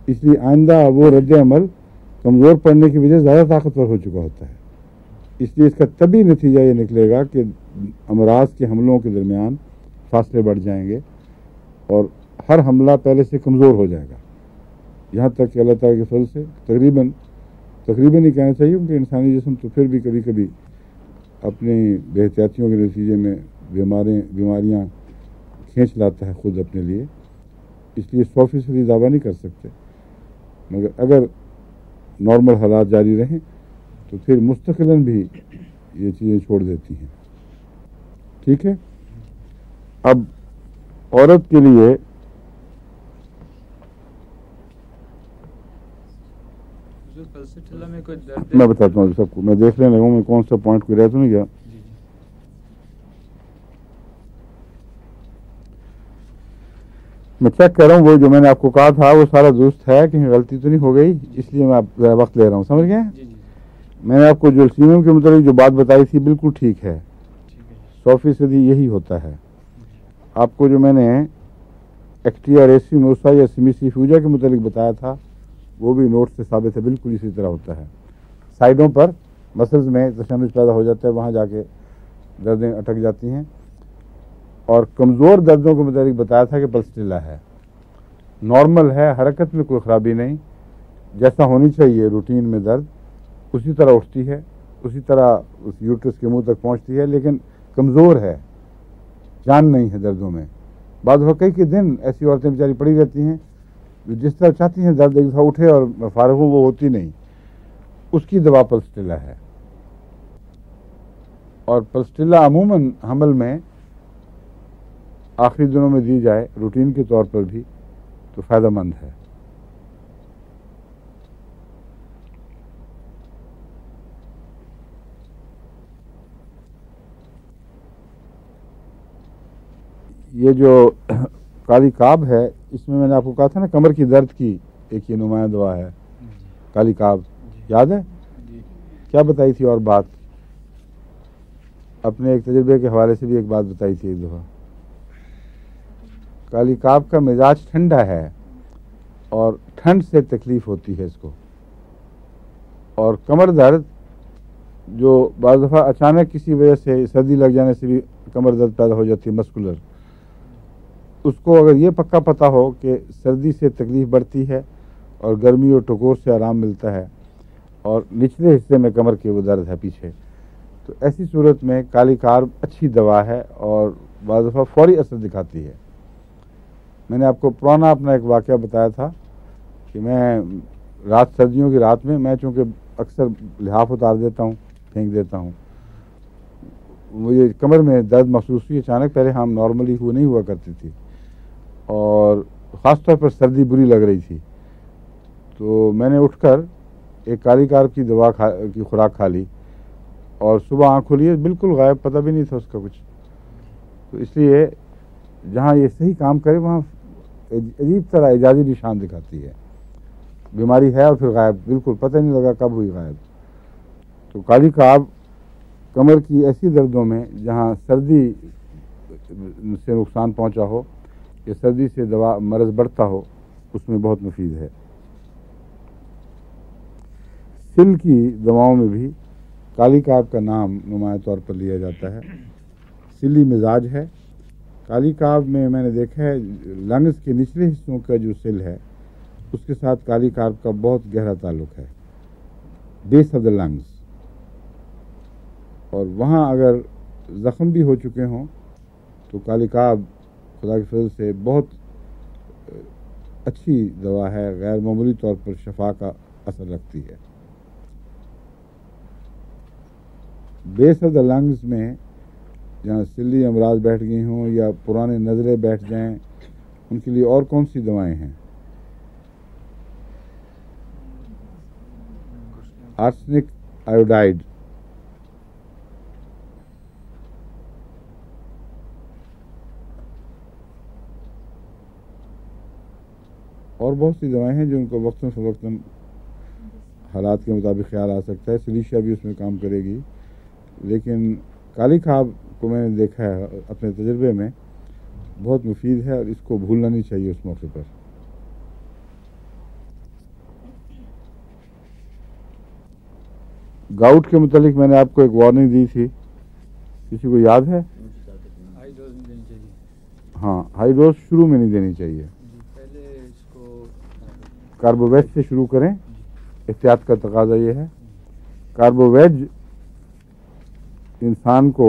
اس لیے آئندہ وہ رد عمل کمزور پڑنے کی وجہ زیادہ طاقتور ہو چکا ہوتا ہے. اس لیے اس کا طبی نتیجہ یہ نکلے گا کہ امراض کے حملوں کے درمیان فاصلے بڑھ جائیں گے اور ہر حملہ پہلے سے کمزور ہو جائے گا, یہاں تک کہ اللہ تعالیٰ کے فضل سے تقریباً ہی کہنا چاہیے, کیونکہ انسانی جسم تو پھر بھی کبھی کبھی اپنی بے احتیاطیوں کے نتیجے میں بیماریاں کھینچ لاتا ہے خود اپنے لیے. اس لیے 100% دعویٰ نہیں کر سکتے, مگر اگر نارمل حالات جاری رہیں تو پھر مستقلاً بھی یہ چیزیں چھوڑ دیتی ہیں. ٹھیک ہے. اب عورت کے لیے میں بتاتا ہوں سب کو, میں دیکھ لینے لگا ہوں میں کون سا پوائنٹ کوئی رہ تو نہیں گیا. میں چیک کر رہا ہوں وہ جو میں نے آپ کو کہا تھا وہ سارا درست ہے, کہیں غلطی تو نہیں ہو گئی, اس لیے میں ذرا وقت لے رہا ہوں. سمجھ گئے؟ میں نے آپ کو جرسیمیم کے متعلق جو بات بتائی تھی بالکل ٹھیک ہے, 100% یہی ہوتا ہے. آپ کو جو میں نے ایکٹیاریسی نوسا یا سیمیسی فیوجا کے متعلق بتایا تھا وہ بھی نوٹ سے ثابت ہے, بالکل اسی طرح ہوتا ہے. سائڈوں پر مسلز میں تشنج پیدا ہو جاتا ہے, وہاں جا کے دردیں اٹک جاتی ہیں. اور کمزور دردوں کے متعلق بتایا تھا کہ پلسٹیلا ہے, نارمل ہے, حرکت میں کوئی خرابی نہیں, جیسا ہونی چاہیے روٹین میں درد اسی طرح اٹھتی ہے, اسی طرح اس یوٹرس کے منہ تک پہنچتی ہے, لیکن کمزور ہے, جان نہیں ہے دردوں میں. بعض کئی دن ایسی عورتیں بیچاری پڑی رہتی ہیں جو جس طرح چاہتی ہیں درد ایک دفعہ اٹھے اور فارغ ہوں, وہ ہوتی نہیں. اس کی دوا پلسٹیلا ہے. اور پلسٹیلا عموماً حمل میں آخری دنوں میں دی جائے روٹین کے طور پر بھی تو فائدہ مند ہے. یہ جو کالی کاب ہے اس میں نے آپ کو کہا تھا نا کمر کی درد کی ایک یہ نمایاں دوا ہے کالی کاب, یاد ہے؟ کیا بتائی تھی اور بات اپنے ایک تجربے کے حوالے سے بھی ایک بات بتائی تھی ایک دفعہ. کالی کاب کا مزاج ٹھنڈا ہے اور ٹھنڈ سے تکلیف ہوتی ہے اس کو, اور کمر درد جو بعض دفعہ اچانک کسی وجہ سے سردی لگ جانے سے بھی کمر درد پیدا ہو جاتی ہے مسکولر, اس کو اگر یہ پکا پتہ ہو کہ سردی سے تکلیف بڑھتی ہے اور گرمی اور ٹکور سے آرام ملتا ہے اور نچلے حصے میں کمر کے وہ درد ہے پیچھے. تو ایسی صورت میں کالی کارب اچھی دوا ہے اور بعض دفعہ فوری اثر دکھاتی ہے. میں نے آپ کو پرانا اپنا ایک واقعہ بتایا تھا کہ میں سردیوں کی رات میں چونکہ اکثر لحاف اتار دیتا ہوں، پھینک دیتا ہوں، مجھے کمر میں درد محسوس ہوئی اچانک. پہلے ہم نارملی نہیں ہوا کرتی تھی اور خاص طور پر سردی بری لگ رہی تھی. تو میں نے اٹھ کر ایک کالی کارب کی دوا کی خوراک کھا لی اور صبح آنکھ کھولی بالکل غائب، پتہ بھی نہیں تھا اس کا کچھ. تو اس لیے جہاں یہ صحیح کام کرے وہاں عجیب طرح اعجازی نشان دکھاتی ہے. بیماری ہے اور پھر غائب، بالکل پتہ نہیں لگا کب ہوئی غائب. تو کالی کارب کمر کی ایسی دردوں میں جہاں سردی سے نقصان پہنچا ہو یا سردی سے مرض بڑھتا ہو اس میں بہت مفید ہے. سل کی دواؤں میں بھی کالی کارب کا نام نمایاں طور پر لیا جاتا ہے. سلی مزاج ہے. کالی کارب میں نے دیکھا ہے لنگز کے نچلے حصوں کا جو سل ہے اس کے ساتھ کالی کارب کا بہت گہرا تعلق ہے، بیس آف دا لنگز. اور وہاں اگر زخم بھی ہو چکے ہوں تو کالی کارب خدا کے فضل سے بہت اچھی دوا ہے، غیر معمولی طور پر شفا کا اثر رکھتی ہے. بیس آف دا لنگز میں جہاں سلی امراض بیٹھ گئی ہوں یا پرانے نظریں بیٹھ جائیں ان کے لیے اور کون سی دوائیں ہیں؟ آرسنک آیوڈائڈ، اور بہت سی دوائیں ہیں جو ان کو وقتاً فوقتاً حالات کے مطابق خیال آ سکتا ہے. سلیشیا بھی اس میں کام کرے گی. لیکن کالی کارب کو میں نے دیکھا ہے اپنے تجربے میں بہت مفید ہے اور اس کو بھولنا نہیں چاہیے اس موقع پر. گاؤٹ کے متعلق میں نے آپ کو ایک وارننگ دی تھی، کسی کو یاد ہے؟ ہائی ڈوز نہیں دینی چاہیے. ہاں، ہائی ڈوز شروع میں نہیں دینی چاہیے. پہلے اس کو کاربوویج سے شروع کریں، احتیاط کا تقاضا یہ ہے. کاربوویج انسان کو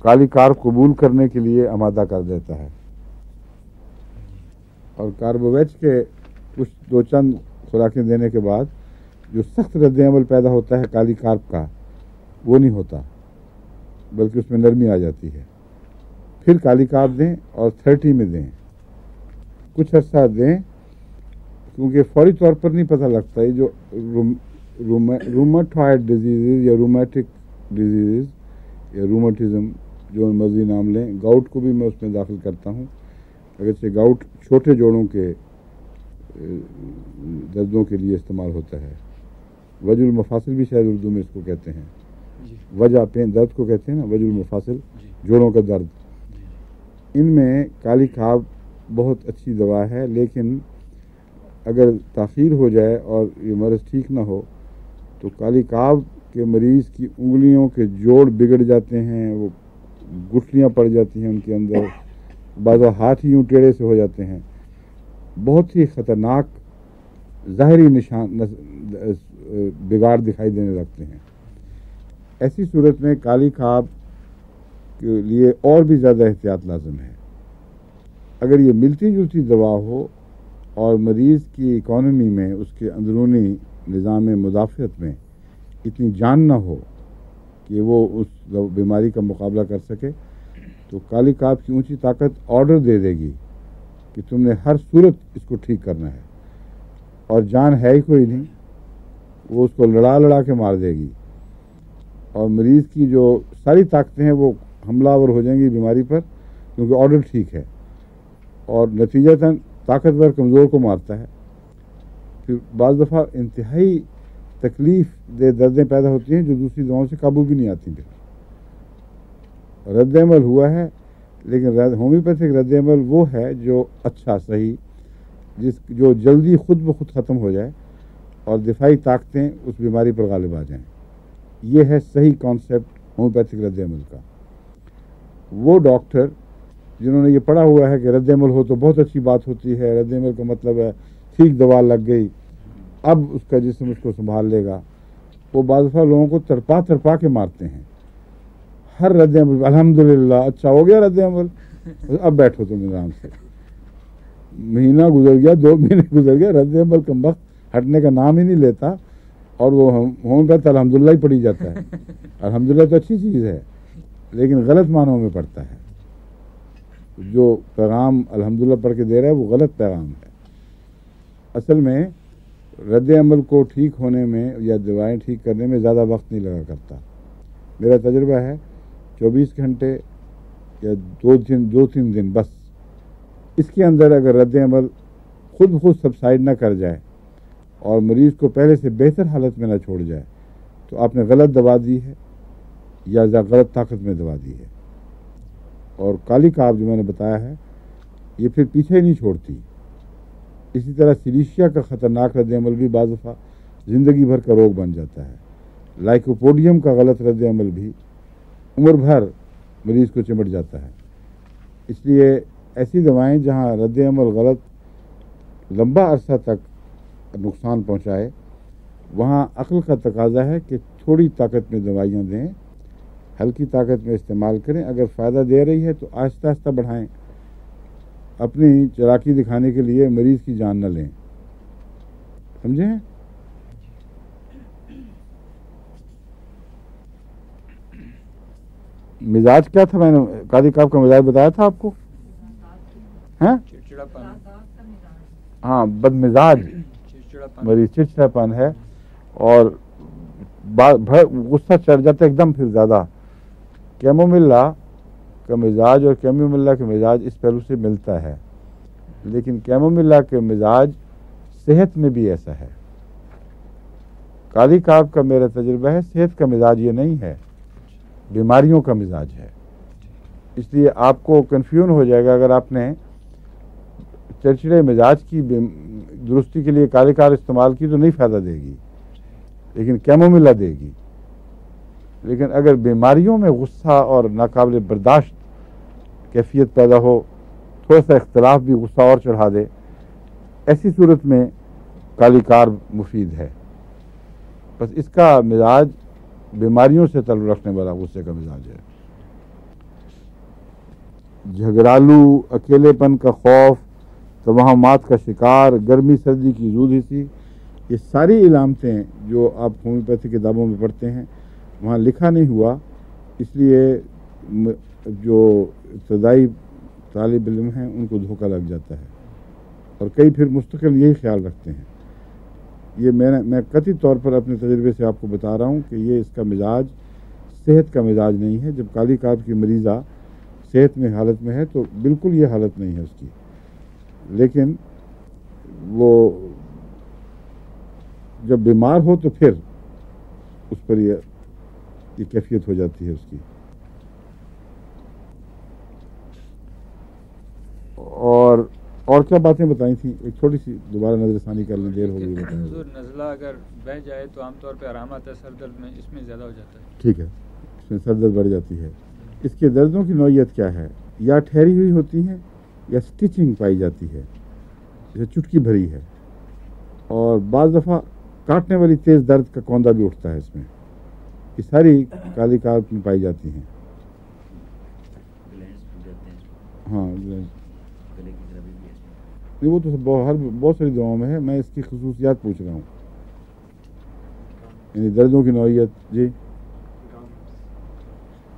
کالی کارب قبول کرنے کے لیے آمادہ کر دیتا ہے اور کاربوویج کے کچھ دو چند خوراکیں دینے کے بعد جو سخت رد عمل پیدا ہوتا ہے کالی کارب کا وہ نہیں ہوتا، بلکہ اس میں نرمی آ جاتی ہے. پھر کالی کارب دیں اور 30 میں دیں، کچھ عرصہ دیں، کیونکہ فوری طور پر نہیں پتہ لگتا. یہ جو روماٹوائڈ ڈیزیز یا رومیٹک ڈیزیز یا روماٹزم جو مرضی نام لیں، گاؤٹ کو بھی میں اس میں داخل کرتا ہوں. اگرچہ گاؤٹ چھوٹے جوڑوں کے دردوں کے لیے استعمال ہوتا ہے. وجع المفاصل بھی شاید اردو میں اس کو کہتے ہیں. وجع پین درد کو کہتے ہیں نا، وجع المفاصل جوڑوں کا درد. ان میں کالی کارب بہت اچھی دوا ہے، لیکن اگر تاخیر ہو جائے اور یہ مرض ٹھیک نہ ہو تو کالی کارب کے مریض کی انگلیوں کے جوڑ بگڑ جاتے ہیں، وہ گٹھلیاں پڑ جاتی ہیں ان کے اندر، بعض ہاتھ ہی یوں ٹیڑھے سے ہو جاتے ہیں. بہت ہی خطرناک ظاہری نشان بگاڑ دکھائی دینے لگتے ہیں. ایسی صورت میں کالی کارب کے لیے اور بھی زیادہ احتیاط لازم ہے. اگر یہ ملتی جلتی دوا ہو اور مریض کی اکانومی میں، اس کے اندرونی نظام مدافعت میں اتنی جان نہ ہو کہ وہ اس بیماری کا مقابلہ کر سکے تو کالی کارب کی اونچی طاقت آرڈر دے دے گی کہ تم نے ہر صورت اس کو ٹھیک کرنا ہے، اور جان ہے ہی کوئی نہیں، وہ اس کو لڑا کے مار دے گی اور مریض کی جو ساری طاقتیں ہیں وہ حملہ آور ہو جائیں گی بیماری پر، کیونکہ آرڈر ٹھیک ہے، اور نتیجتاً طاقتور کمزور کو مارتا ہے. پھر بعض دفعہ انتہائی تکلیف دہ دردیں پیدا ہوتی ہیں جو دوسری دواؤں سے قابو بھی نہیں آتی. رد عمل ہوا ہے، لیکن ہومیوپیتھک رد عمل وہ ہے جو اچھا صحیح، جو جلدی خود بخود ختم ہو جائے اور دفاعی طاقتیں اس بیماری پر غالب آ جائیں. یہ ہے صحیح کانسیپٹ ہومیوپیتھک رد عمل کا. وہ ڈاکٹر جنہوں نے یہ پڑھا ہوا ہے کہ رد عمل ہو تو بہت اچھی بات ہوتی ہے، رد عمل کا مطلب ہے ٹھیک دوا لگ گئی، اب اس کا جسم اس کو سنبھال لے گا. وہ بعض دفعہ لوگوں کو تڑپا تڑپا کے مارتے ہیں. ہر رد عمل الحمدللہ اچھا ہو گیا رد عمل, اب بیٹھو تم آرام سے. مہینہ گزر گیا, 2 مہینے گزر گیا, رد عمل کا وقت ہٹنے کا نام ہی نہیں لیتا, اور وہ ہومیوپیتھ الحمدللہ ہی پڑھی جاتا ہے. الحمدللہ تو اچھی چیز ہے, لیکن غلط معنوں میں پڑتا ہے. جو پیغام الحمدللہ پڑھ کے دے رہا ہے وہ غلط پیغام ہے. اصل میں رد عمل کو ٹھیک ہونے میں یا دوائیں ٹھیک کرنے میں زیادہ وقت نہیں لگا کرتا. میرا تجربہ ہے 24 گھنٹے یا 2-3 دن بس, اس کے اندر اگر رد عمل خود بخود سبسائڈ نہ کر جائے اور مریض کو پہلے سے بہتر حالت میں نہ چھوڑ جائے تو آپ نے غلط دوا دی ہے یا غلط طاقت میں دوا دی ہے. اور کالی کاف جو میں نے بتایا ہے یہ پھر پیچھے ہی نہیں چھوڑتی. اسی طرح سلیشیا کا خطرناک رد عمل بھی بعض دفعہ زندگی بھر کا روگ بن جاتا ہے. لائکوپوڈیم کا غلط رد عمل بھی عمر بھر مریض کو چمٹ جاتا ہے. اس لیے ایسی دوائیں جہاں رد عمل غلط لمبا عرصہ تک نقصان پہنچائے وہاں عقل کا تقاضا ہے کہ تھوڑی طاقت میں دوائیاں دیں, ہلکی طاقت میں استعمال کریں. اگر فائدہ دے رہی ہے تو آہستہ آہستہ بڑھائیں. اپنی چلاکی دکھانے کے لیے مریض کی جان نہ لیں. سمجھیں؟ مزاج کیا تھا؟ میں نے قاضی کاف کا مزاج بتایا تھا آپ کو. ہاں ہاں, بد مزاج مریض, چڑچڑاپن ہے اور غصہ چڑھ جاتا ہے ایک دم. پھر زیادہ کیموملا کا مزاج اور کیموملا کے مزاج اس پہلو سے ملتا ہے, لیکن کیموملا کے مزاج صحت میں بھی ایسا ہے. کالی کاف کا میرا تجربہ ہے صحت کا مزاج یہ نہیں ہے, بیماریوں کا مزاج ہے. اس لیے آپ کو کنفیوژن ہو جائے گا اگر آپ نے چڑچڑے مزاج کی درستی کے لیے کالی کاف استعمال کی تو نہیں فائدہ دے گی, لیکن کیموملا دے گی. لیکن اگر بیماریوں میں غصہ اور ناقابل برداشت کیفیت پیدا ہو, تھوڑا سا اختلاف بھی غصہ اور چڑھا دے, ایسی صورت میں کالی کار مفید ہے. بس اس کا مزاج بیماریوں سے تعلق رکھنے والا غصے کا مزاج ہے. جھگڑالو, اکیلے پن کا خوف, توہمات کا شکار, گرمی سردی کی زود حسی, یہ ساری علامتیں جو آپ ہومیوپیتھی کتابوں میں پڑھتے ہیں وہاں لکھا نہیں ہوا. اس لیے جو ابتدائی طالب علم ہیں ان کو دھوکہ لگ جاتا ہے, اور کئی پھر مستقل یہی خیال رکھتے ہیں. یہ میں قطعی طور پر اپنے تجربے سے آپ کو بتا رہا ہوں کہ یہ اس کا مزاج صحت کا مزاج نہیں ہے. جب کالی کاف کی مریضہ صحت میں حالت میں ہے تو بالکل یہ حالت نہیں ہے اس کی, لیکن وہ جب بیمار ہو تو پھر اس پر یہ کیفیت ہو جاتی ہے اس کی. اور کیا باتیں بتائی تھیں؟ ایک چھوٹی سی دوبارہ نظر ثانی کر لیں, دیر ہو گئی. نزلہ اگر بہ جائے تو عام طور پہ آرام آتا ہے, سر درد میں اس میں زیادہ ہو جاتا ہے. ٹھیک ہے, اس میں سر درد بڑھ جاتی ہے. اس کے دردوں کی نوعیت کیا ہے؟ یا ٹھہری ہوئی ہوتی ہیں یا سٹیچنگ پائی جاتی ہے, جیسے چٹکی بھری ہے, اور بعض دفعہ کاٹنے والی تیز درد کا کوندہ بھی اٹھتا ہے. اس میں یہ ساری کالی کاف میں پائی جاتی ہیں. ہاں, وہ تو بہت ساری دواؤں میں ہے. میں اس کی خصوصیات پوچھ رہا ہوں, یعنی دردوں کی نوعیت. جی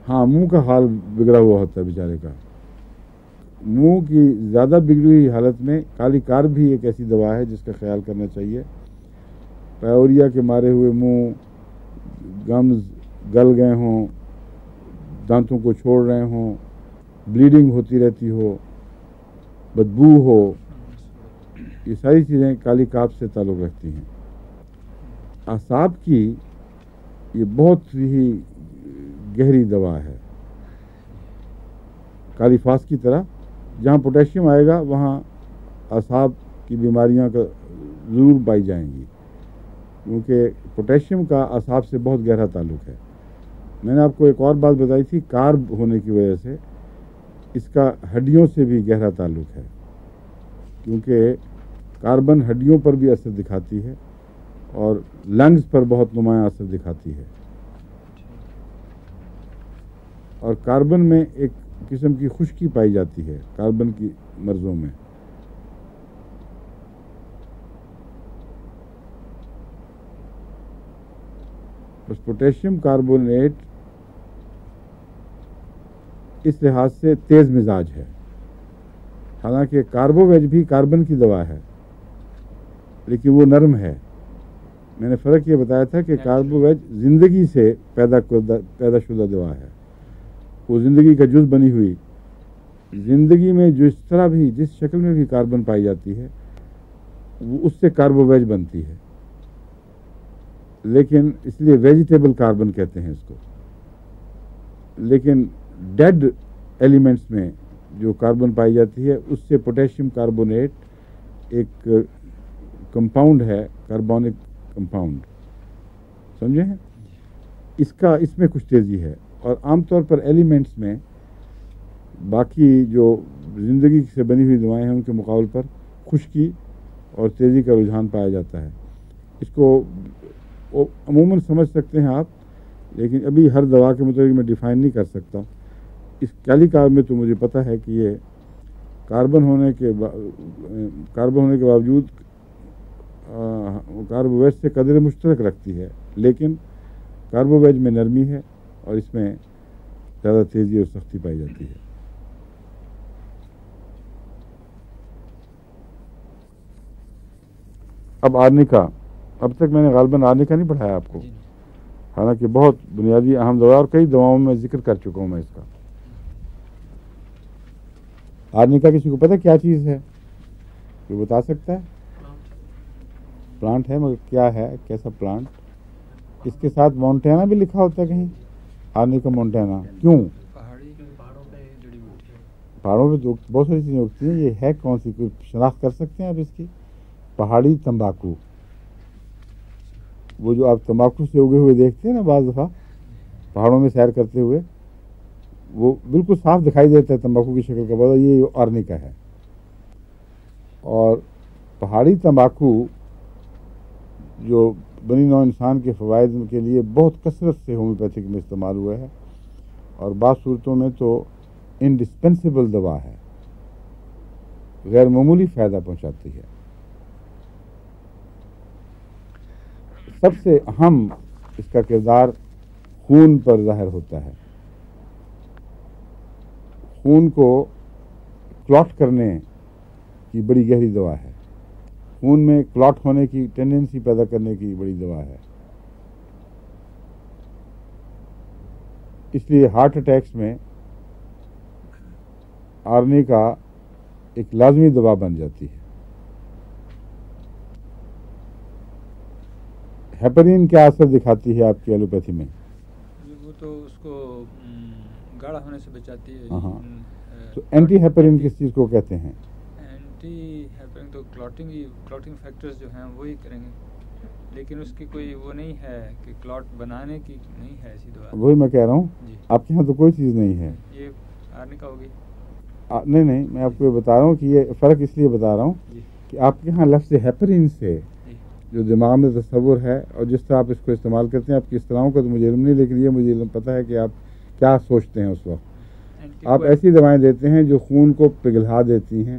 ہاں, منہ کا حال بگڑا ہوا ہوتا ہے بیچارے کا. منہ کی زیادہ بگڑی ہوئی حالت میں کالی کار بھی ایک ایسی دوا ہے جس کا خیال کرنا چاہیے. پیوریا کے مارے ہوئے منہ, گمز گل گئے ہوں, دانتوں کو چھوڑ رہے ہوں, بلیڈنگ ہوتی رہتی ہو, بدبو ہو, یہ ساری چیزیں کالی کاف سے تعلق رکھتی ہیں. اعصاب کی یہ بہت ہی گہری دوا ہے, کالی فاس کی طرح. جہاں پوٹیشیم آئے گا وہاں اعصاب کی بیماریاں کا ضرور پائی جائیں گی, کیونکہ پوٹیشیم کا اعصاب سے بہت گہرا تعلق ہے. میں نے آپ کو ایک اور بات بتائی تھی, کارب ہونے کی وجہ سے اس کا ہڈیوں سے بھی گہرا تعلق ہے, کیونکہ کاربن ہڈیوں پر بھی اثر دکھاتی ہے. اور لنگز پر بہت نمایاں اثر دکھاتی ہے. اور کاربن میں ایک قسم کی خشکی پائی جاتی ہے کاربن کی مرضوں میں. بس پوٹیشیم کاربونیٹ اس لحاظ سے تیز مزاج ہے. حالانکہ کاربوویج بھی کاربن کی دوا ہے لیکن وہ نرم ہے. میں نے فرق یہ بتایا تھا کہ کاربوویج زندگی سے پیدا شدہ دوا ہے. وہ زندگی کا جز بنی ہوئی. زندگی میں جو اس طرح بھی جس شکل میں بھی کاربن پائی جاتی ہے وہ اس سے کاربوویج بنتی ہے. لیکن اس لیے ویجیٹیبل کاربن کہتے ہیں اس کو. لیکن ڈیڈ ایلیمنٹس میں جو کاربن پائی جاتی ہے اس سے پوٹیشیم کاربونیٹ ایک کمپاؤنڈ ہے, کاربونک کمپاؤنڈ, سمجھے ہیں. اس میں کچھ تیزی ہے. اور عام طور پر ایلیمنٹس میں باقی جو زندگی سے بنی ہوئی دوائیں ہیں ان کے مقابل پر خشکی اور تیزی کا رجحان پایا جاتا ہے. اس کو عموماً سمجھ سکتے ہیں آپ, لیکن ابھی ہر دوا کے مطابق میں ڈیفائن نہیں کر سکتا. اس کیلی کار میں تو مجھے پتہ ہے کہ یہ کاربن ہونے کے باوجود کاربوویج سے قدر مشترک رکھتی ہے, لیکن کاربوویج میں نرمی ہے اور اس میں زیادہ تیزی اور سختی پائی جاتی ہے. اب آرنیکا, اب تک میں نے غالباً آرنیکا نہیں پڑھایا آپ کو, حالانکہ بہت بنیادی اہم دوا اور کئی دواؤں میں ذکر کر چکا ہوں میں اس کا. آرنیکا کسی کو پتہ کیا چیز ہے؟ کوئی بتا سکتا ہے؟ پلانٹ ہے, مگر کیا ہے, کیسا پلانٹ؟ اس کے ساتھ مونٹینا بھی لکھا ہوتا ہے کہیں, آرنیکا مونٹینا. کیوں؟ پہاڑوں پہ تو بہت ساری چیزیں اگتی ہیں. یہ ہے کون سی, کوئی شناخت کر سکتے ہیں آپ اس کی؟ پہاڑی تمباکو. وہ جو آپ تمباکو سے اگے ہوئے دیکھتے ہیں نا بعض دفعہ پہاڑوں میں سیر کرتے ہوئے, وہ بالکل صاف دکھائی دیتا ہے تمباکو کی شکل کا. بتا یہ آرنیکا ہے. اور پہاڑی تمباکو جو بنی نوع انسان کے فوائد کے لیے بہت کثرت سے ہومیوپیتھک میں استعمال ہوا ہے, اور بعض صورتوں میں تو انڈسپینسیبل دوا ہے, غیر معمولی فائدہ پہنچاتی ہے. سب سے اہم اس کا کردار خون پر ظاہر ہوتا ہے. خون کو کلاٹ کرنے کی بڑی گہری دوا ہے. خون میں کلاٹ ہونے کی ٹینڈنسی پیدا کرنے کی بڑی دوا ہے. اس لیے ہارٹ اٹیکس میں آرنیکا ایک لازمی دوا بن جاتی ہے. ہیپرین کیا اثر دکھاتی ہے آپ کی ایلوپیتھی میں؟ وہ تو اس کو گاڑھا ہونے سے بچاتی ہے. ہاں, تو اینٹی ہیپرین کس چیز کو کہتے ہیں؟ اینٹی ہیپرین تو کلاٹنگ فیکٹرز جو ہیں وہی کریں گے, لیکن اس کی کوئی وہ نہیں ہے کہ کلاٹ بنانے کی نہیں ہے ایسی دوا. وہی میں کہہ رہا ہوں, آپ کے یہاں تو کوئی چیز نہیں ہے. یہ آرنیکا ہوگی. نہیں, میں آپ کو یہ بتا رہا ہوں کہ یہ فرق اس لیے بتا رہا ہوں کہ آپ کے یہاں لفظ ہیپرین سے جو دماغ میں تصور ہے اور جس طرح آپ اس کو استعمال کرتے ہیں, آپ کی اصطلاحوں کا تو مجھے علم نہیں, لیکن یہ مجھے علم پتہ ہے کہ آپ کیا سوچتے ہیں اس وقت. آپ ایسی دوائیں دیتے ہیں جو خون کو پگھلا دیتی ہیں,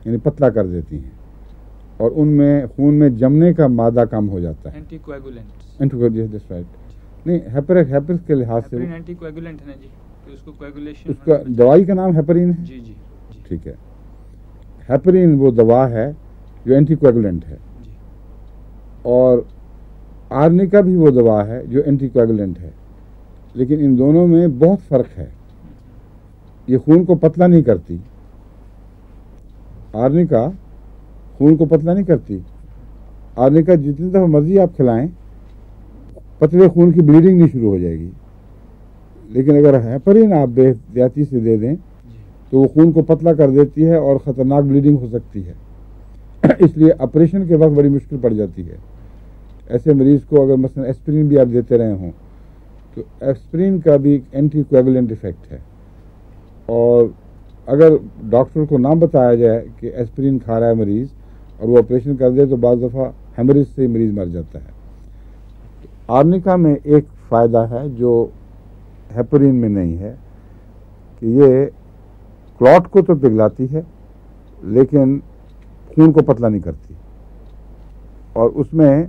یعنی پتلا کر دیتی ہیں, اور ان میں خون میں جمنے کا مادہ کم ہو جاتا ہے. اینٹی کویگولنٹ. نہیں, ہیپرس کے لحاظ سے اینٹی کویگولنٹ ہے نا جی, تو اس کو کویگولیشن, اس کا دوائی کا نام ہیپرین ہے. جی. ٹھیک ہے. ہیپرین وہ دوا ہے جو اینٹی کویگولنٹ ہے, اور آرنیکا بھی وہ دوا ہے جو اینٹی کویگولنٹ ہے, لیکن ان دونوں میں بہت فرق ہے. یہ خون کو پتلا نہیں کرتی. آرنیکا خون کو پتلا نہیں کرتی. آرنیکا جتنی دفعہ مرضی آپ کھلائیں پتلے خون کی بلیڈنگ نہیں شروع ہو جائے گی, لیکن اگر ہیپرین آپ بے احتیاطی سے دے دیں تو وہ خون کو پتلا کر دیتی ہے اور خطرناک بلیڈنگ ہو سکتی ہے. اس لیے آپریشن کے وقت بڑی مشکل پڑ جاتی ہے. ایسے مریض کو اگر مثلا ایسپرین بھی آپ دیتے رہے ہوں تو ایسپرین کا بھی ایک اینٹی کویگولنٹ ایفیکٹ ہے, اور اگر ڈاکٹر کو نہ بتایا جائے کہ ایسپرین کھا رہا ہے مریض اور وہ آپریشن کر دے تو بعض دفعہ ہیمریج سے مریض مر جاتا ہے. آرنیکا میں ایک فائدہ ہے جو ہیپرین میں نہیں ہے کہ یہ کلاٹ کو تو پگھلاتی ہے لیکن خون کو پتلا نہیں کرتی اور اس میں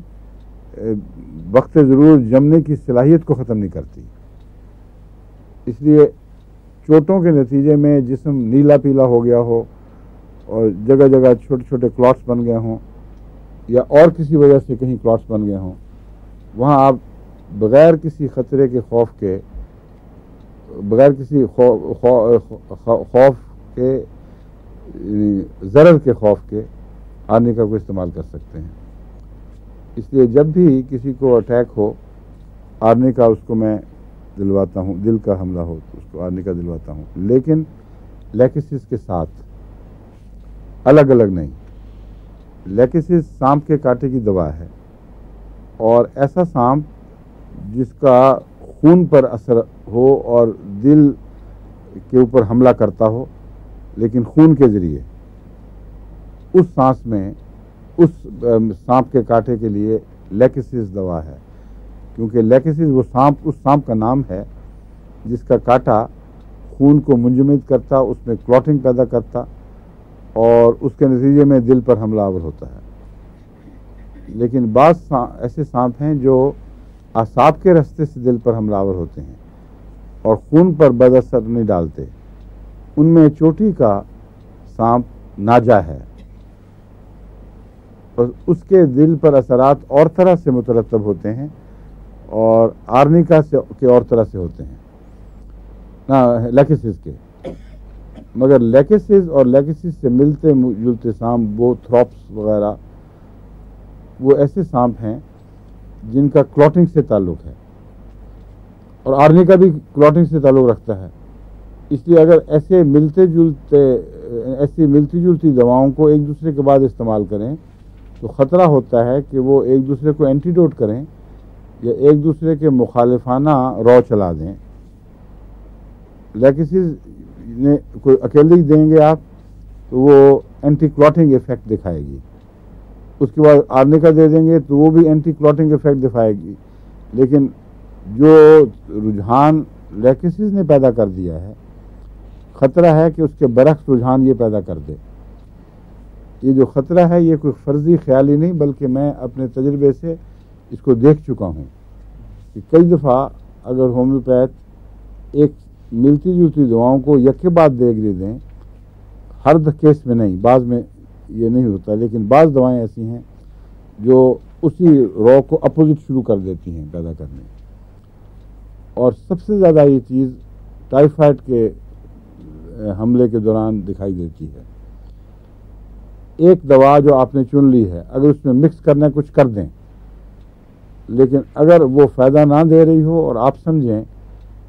وقت ضرور جمنے کی صلاحیت کو ختم نہیں کرتی. اس لیے چوٹوں کے نتیجے میں جسم نیلا پیلا ہو گیا ہو اور جگہ جگہ چھوٹے چھوٹے کلاٹس بن گئے ہوں یا اور کسی وجہ سے کہیں کلاٹس بن گئے ہوں، وہاں آپ بغیر کسی خطرے کے خوف کے، بغیر کسی خوف کے، ضرر کے خوف کے آرنیکا کو استعمال کر سکتے ہیں. اس لیے جب بھی کسی کو اٹیک ہو آرنیکا اس کو میں دلواتا ہوں، دل کا حملہ ہو تو اس کو آرنیکا دلواتا ہوں، لیکن لیکسس کے ساتھ، الگ الگ نہیں. لیکسس سانپ کے کانٹے کی دوا ہے اور ایسا سانپ جس کا خون پر اثر ہو اور دل کے اوپر حملہ کرتا ہو لیکن خون کے ذریعے، اس سانس میں اس سانپ کے کانٹے کے لیے لیکسس دوا ہے. کیونکہ لیکسس وہ سانپ، اس سانپ کا نام ہے جس کا کانٹا خون کو منجمد کرتا، اس میں کلاٹنگ پیدا کرتا اور اس کے نتیجے میں دل پر حملہ آور ہوتا ہے. لیکن بعض ایسے سانپ ہیں جو اعصاب کے راستے سے دل پر حملہ آور ہوتے ہیں اور خون پر بد اثر نہیں ڈالتے. ان میں چوٹی کا سانپ ناجا ہے اور اس کے دل پر اثرات اور طرح سے مترتب ہوتے ہیں اور آرنیکا کے اور طرح سے ہوتے ہیں لیکسس کے. مگر لیکسس اور لیکسس سے ملتے جلتے سانپ، وہ تھروپس وغیرہ، وہ ایسے سانپ ہیں جن کا کلاٹنگ سے تعلق ہے اور آرنیکا بھی کلاٹنگ سے تعلق رکھتا ہے. اس لیے اگر ایسی ملتی جلتی دواؤں کو ایک دوسرے کے بعد استعمال کریں تو خطرہ ہوتا ہے کہ وہ ایک دوسرے کو اینٹیڈوٹ کریں یا ایک دوسرے کے مخالفانہ رو چلا دیں. لیکسس نے کوئی اکیلی دیں گے آپ تو وہ اینٹی کلاٹنگ ایفیکٹ دکھائے گی، اس کے بعد آرنیکا دے دیں گے تو وہ بھی اینٹی کلاٹنگ ایفیکٹ دکھائے گی. لیکن جو رجحان لیکسس نے پیدا کر دیا ہے، خطرہ ہے کہ اس کے برعکس رجحان یہ پیدا کر دے. یہ جو خطرہ ہے یہ کوئی فرضی خیالی نہیں، بلکہ میں اپنے تجربے سے اس کو دیکھ چکا ہوں کہ کئی دفعہ اگر ہومیوپیتھ ایک ملتی جلتی دواؤں کو یک کے بعد دے دیں، ہر کیس میں نہیں، بعض میں یہ نہیں ہوتا، لیکن بعض دوائیں ایسی ہیں جو اسی رو کو اپوزٹ شروع کر دیتی ہیں پیدا کرنے. اور سب سے زیادہ یہ چیز ٹائیفائڈ کے حملے کے دوران دکھائی دیتی ہے. ایک دوا جو آپ نے چن لی ہے، اگر اس میں مکس کرنا کچھ کر دیں، لیکن اگر وہ فائدہ نہ دے رہی ہو اور آپ سمجھیں،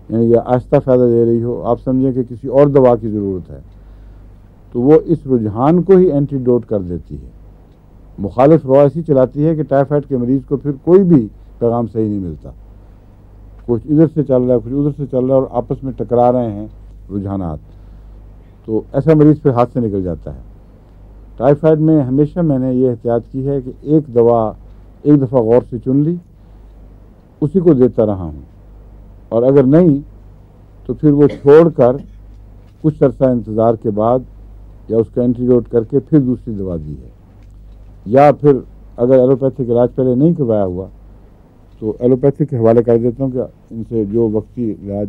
یعنی یہ آہستہ فائدہ دے رہی ہو، آپ سمجھیں کہ کسی اور دوا کی ضرورت ہے، تو وہ اس رجحان کو ہی اینٹیڈوٹ کر دیتی ہے. مخالف رو ایسی چلاتی ہے کہ ٹائیفائڈ کے مریض کو پھر کوئی بھی پیغام صحیح نہیں ملتا. کچھ ادھر سے چل رہا ہے، کچھ ادھر سے چل رہا ہے اور آپس میں ٹکرا رہے ہیں رجحانات، تو ایسا مریض پھر ہاتھ سے نکل جاتا ہے. ٹائیفائڈ میں ہمیشہ میں نے یہ احتیاط کی ہے کہ ایک دوا ایک دفعہ غور سے چن لی، اسی کو دیتا رہا ہوں، اور اگر نہیں تو پھر وہ چھوڑ کر کچھ عرصہ انتظار کے بعد یا اس کا اینٹیڈوٹ کر کے پھر دوسری دوا دی ہے. یا پھر اگر ایلوپیتھک علاج پہلے نہیں کروایا ہوا تو ایلوپیتھک کے حوالے کر دیتا ہوں کہ ان سے جو وقتی علاج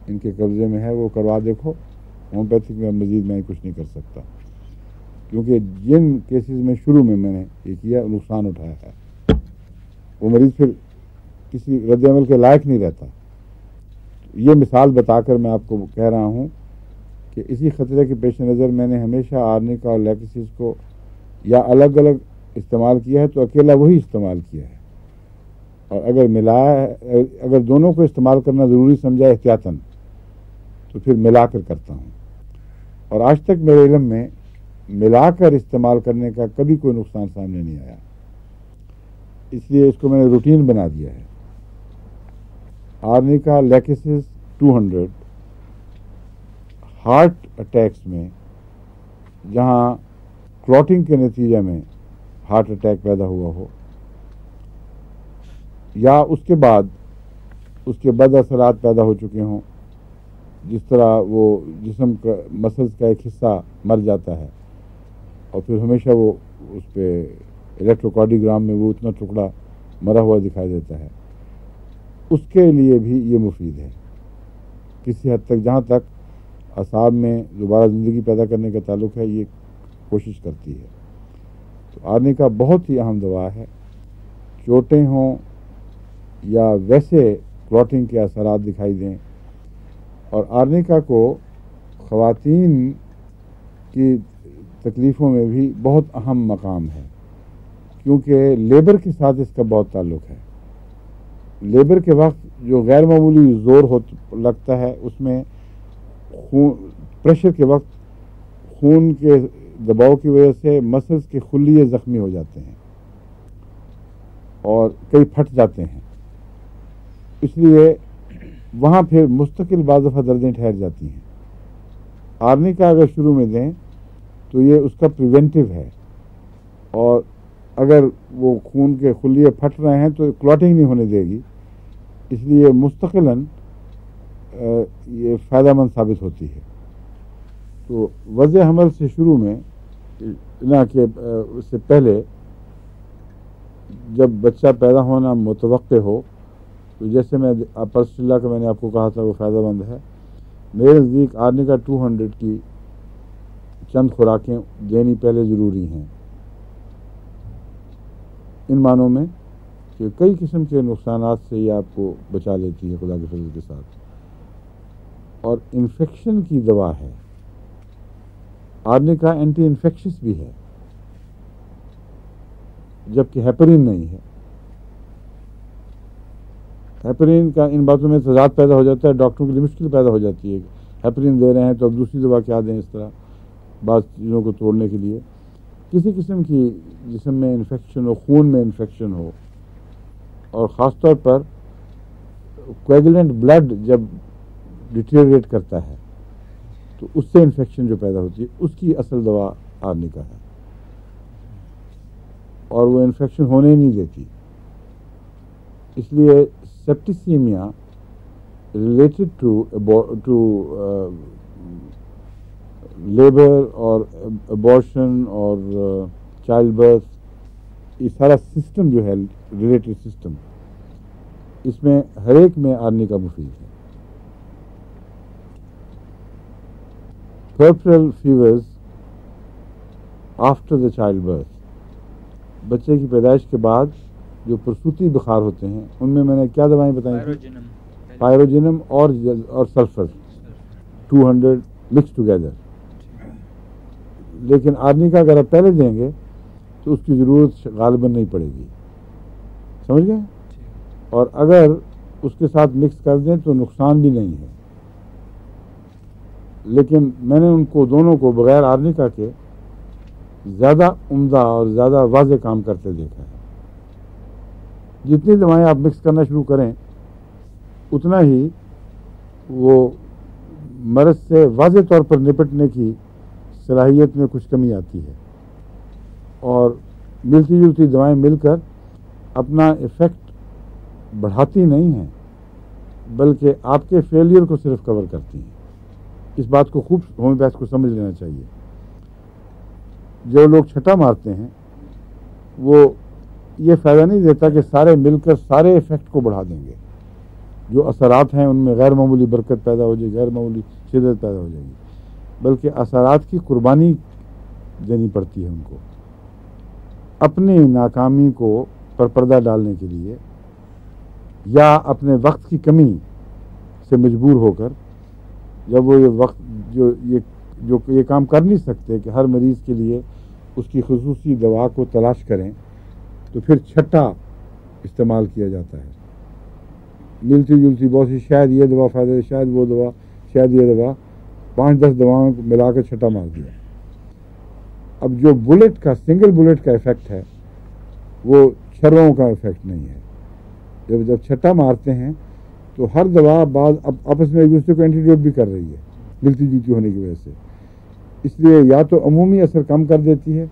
ان کے قبضے میں ہے وہ کروا دیکھو. ہومیوپیتھک میں مزید میں کچھ نہیں کر سکتا، کیونکہ جن کیسز میں شروع میں نے یہ کیا نقصان اٹھایا ہے، وہ مریض پھر کسی رد عمل کے لائق نہیں رہتا. یہ مثال بتا کر میں آپ کو کہہ رہا ہوں کہ اسی خطرے کے پیش نظر میں نے ہمیشہ آرنیکا اور لیکسس کو یا الگ الگ استعمال کیا ہے تو اکیلا وہی استعمال کیا ہے، اور اگر دونوں کو استعمال کرنا ضروری سمجھا احتیاطاً تو پھر ملا کر کرتا ہوں. اور آج تک میرے علم میں ملا کر استعمال کرنے کا کبھی کوئی نقصان سامنے نہیں آیا، اس لیے اس کو میں نے روٹین بنا دیا ہے. آرنیکا لیکسس 200 ہارٹ اٹیکس میں جہاں کلاٹنگ کے نتیجے میں ہارٹ اٹیک پیدا ہوا ہو، یا اس کے بعد اس کے بد اثرات پیدا ہو چکے ہوں، جس طرح وہ جسم کا مسلز کا ایک حصہ مر جاتا ہے اور پھر ہمیشہ وہ اس پہ الیکٹروکارڈیوگرام میں وہ اتنا ٹکڑا مرا ہوا دکھائی دیتا ہے، اس کے لیے بھی یہ مفید ہے کسی حد تک۔ جہاں تک اعصاب میں دوبارہ زندگی پیدا کرنے کا تعلق ہے، یہ کوشش کرتی ہے۔ تو آرنیکا بہت ہی اہم دوا ہے، چوٹیں ہوں یا ویسے کلاٹنگ کے اثرات دکھائی دیں۔ اور آرنیکا کو خواتین کی تکلیفوں میں بھی بہت اہم مقام ہے، کیونکہ لیبر کے ساتھ اس کا بہت تعلق ہے۔ لیبر کے وقت جو غیر معمولی زور لگتا ہے، اس میں پریشر کے وقت خون کے دباؤ کی وجہ سے مسلز کے خلیے زخمی ہو جاتے ہیں اور کئی پھٹ جاتے ہیں، اس لیے وہاں پھر مستقل بعض دفعہ دردیں ٹھہر جاتی ہیں۔ آرنیکا اگر شروع میں دیں تو یہ اس کا پریونٹیو ہے، اور اگر وہ خون کے خلیے پھٹ رہے ہیں تو کلاٹنگ نہیں ہونے دے گی، اس لیے مستقلاً یہ فائدہ مند ثابت ہوتی ہے۔ تو وضع حمل سے شروع میں نہ کہ اس سے پہلے جب بچہ پیدا ہونا متوقع ہو، تو جیسے میں پرسٹلا کا میں نے آپ کو کہا تھا وہ فائدہ مند ہے، میرے نزدیک آرنیکا 200 کی چند خوراکیں دینی پہلے ضروری ہیں، ان معنوں میں کہ کئی قسم کے نقصانات سے یہ آپ کو بچا لیتی ہے خدا کے فضل کے ساتھ، اور انفیکشن کی دوا ہے۔ آرنیکا اینٹی انفیکشس بھی ہے، جبکہ ہیپرین نہیں ہے۔ ہیپرین کا ان باتوں میں تضاد پیدا ہو جاتا ہے، ڈاکٹروں کے لیے مشکل پیدا ہو جاتی ہے کہ ہیپرین دے رہے ہیں تو اب دوسری دوا کیا دیں، اس طرح بعض چیزوں کو توڑنے کے لیے۔ کسی قسم کی جسم میں انفیکشن ہو، خون میں انفیکشن ہو، اور خاص طور پر کویگولنٹ بلڈ جب ڈیٹیریٹ کرتا ہے تو اس سے انفیکشن جو پیدا ہوتی ہے، اس کی اصل دوا آرنیکا ہے، اور وہ انفیکشن ہونے ہی نہیں دیتی۔ اس لیے سیپٹیسیمیا ریلیٹڈ ٹو لیبر اور ابارشن اور چائلڈ برتھ، یہ سارا سسٹم جو ہے ریلیٹڈ سسٹم، اس میں ہر ایک میں آرنیکا مفید ہے۔ Puerperal fevers after the childbirth, بچے کی پیدائش کے بعد جو پرسوتی بخار ہوتے ہیں، ان میں نے کیا دوائیں بتائیں؟ پائروجینم اور سلفر 200 مکس ٹوگیدر۔ لیکن آرنیکا اگر آپ پہلے دیں گے تو اس کی ضرورت غالباً نہیں پڑے گی، سمجھ گئے؟ اور اگر اس کے ساتھ مکس کر دیں تو نقصان بھی نہیں ہے۔ لیکن میں نے ان کو دونوں کو بغیر آرنیکا کے زیادہ عمدہ اور زیادہ واضح کام کرتے دیکھا ہے۔ جتنی دوائیں آپ مکس کرنا شروع کریں، اتنا ہی وہ مرض سے واضح طور پر نپٹنے کی صلاحیت میں کچھ کمی آتی ہے، اور ملتی جلتی دوائیں مل کر اپنا ایفیکٹ بڑھاتی نہیں ہیں، بلکہ آپ کے فیلئر کو صرف کور کرتی ہیں۔ اس بات کو خوب ہومیوپیتھ کو سمجھ لینا چاہیے۔ جو لوگ چھٹا مارتے ہیں وہ یہ فائدہ نہیں دیتا کہ سارے مل کر سارے ایفیکٹ کو بڑھا دیں گے، جو اثرات ہیں ان میں غیر معمولی برکت پیدا ہو جائے گی، غیر معمولی شدت پیدا ہو جائے گی، بلکہ اثرات کی قربانی دینی پڑتی ہے ان کو اپنی ناکامی کو پر پردہ ڈالنے کے لیے، یا اپنے وقت کی کمی سے مجبور ہو کر، جب وہ یہ وقت جو یہ کام کر نہیں سکتے کہ ہر مریض کے لیے اس کی خصوصی دوا کو تلاش کریں، تو پھر چھٹا استعمال کیا جاتا ہے، ملتی جلتی بہت سی، شاید یہ دوا فائدہ دے، شاید وہ دوا، شاید یہ دوا، 5-10 دواؤں کو ملا کر چھٹا مار دیا۔ اب جو بلٹ کا سنگل بلٹ کا ایفیکٹ ہے وہ چھروں کا ایفیکٹ نہیں ہے۔ جب چھٹا مارتے ہیں تو ہر دوا بعض آپس میں ایک دوسرے کو اینٹیڈوٹ بھی کر رہی ہے ملتی جلتی ہونے کی وجہ سے، اس لیے یا تو عمومی اثر کم کر دیتی ہے،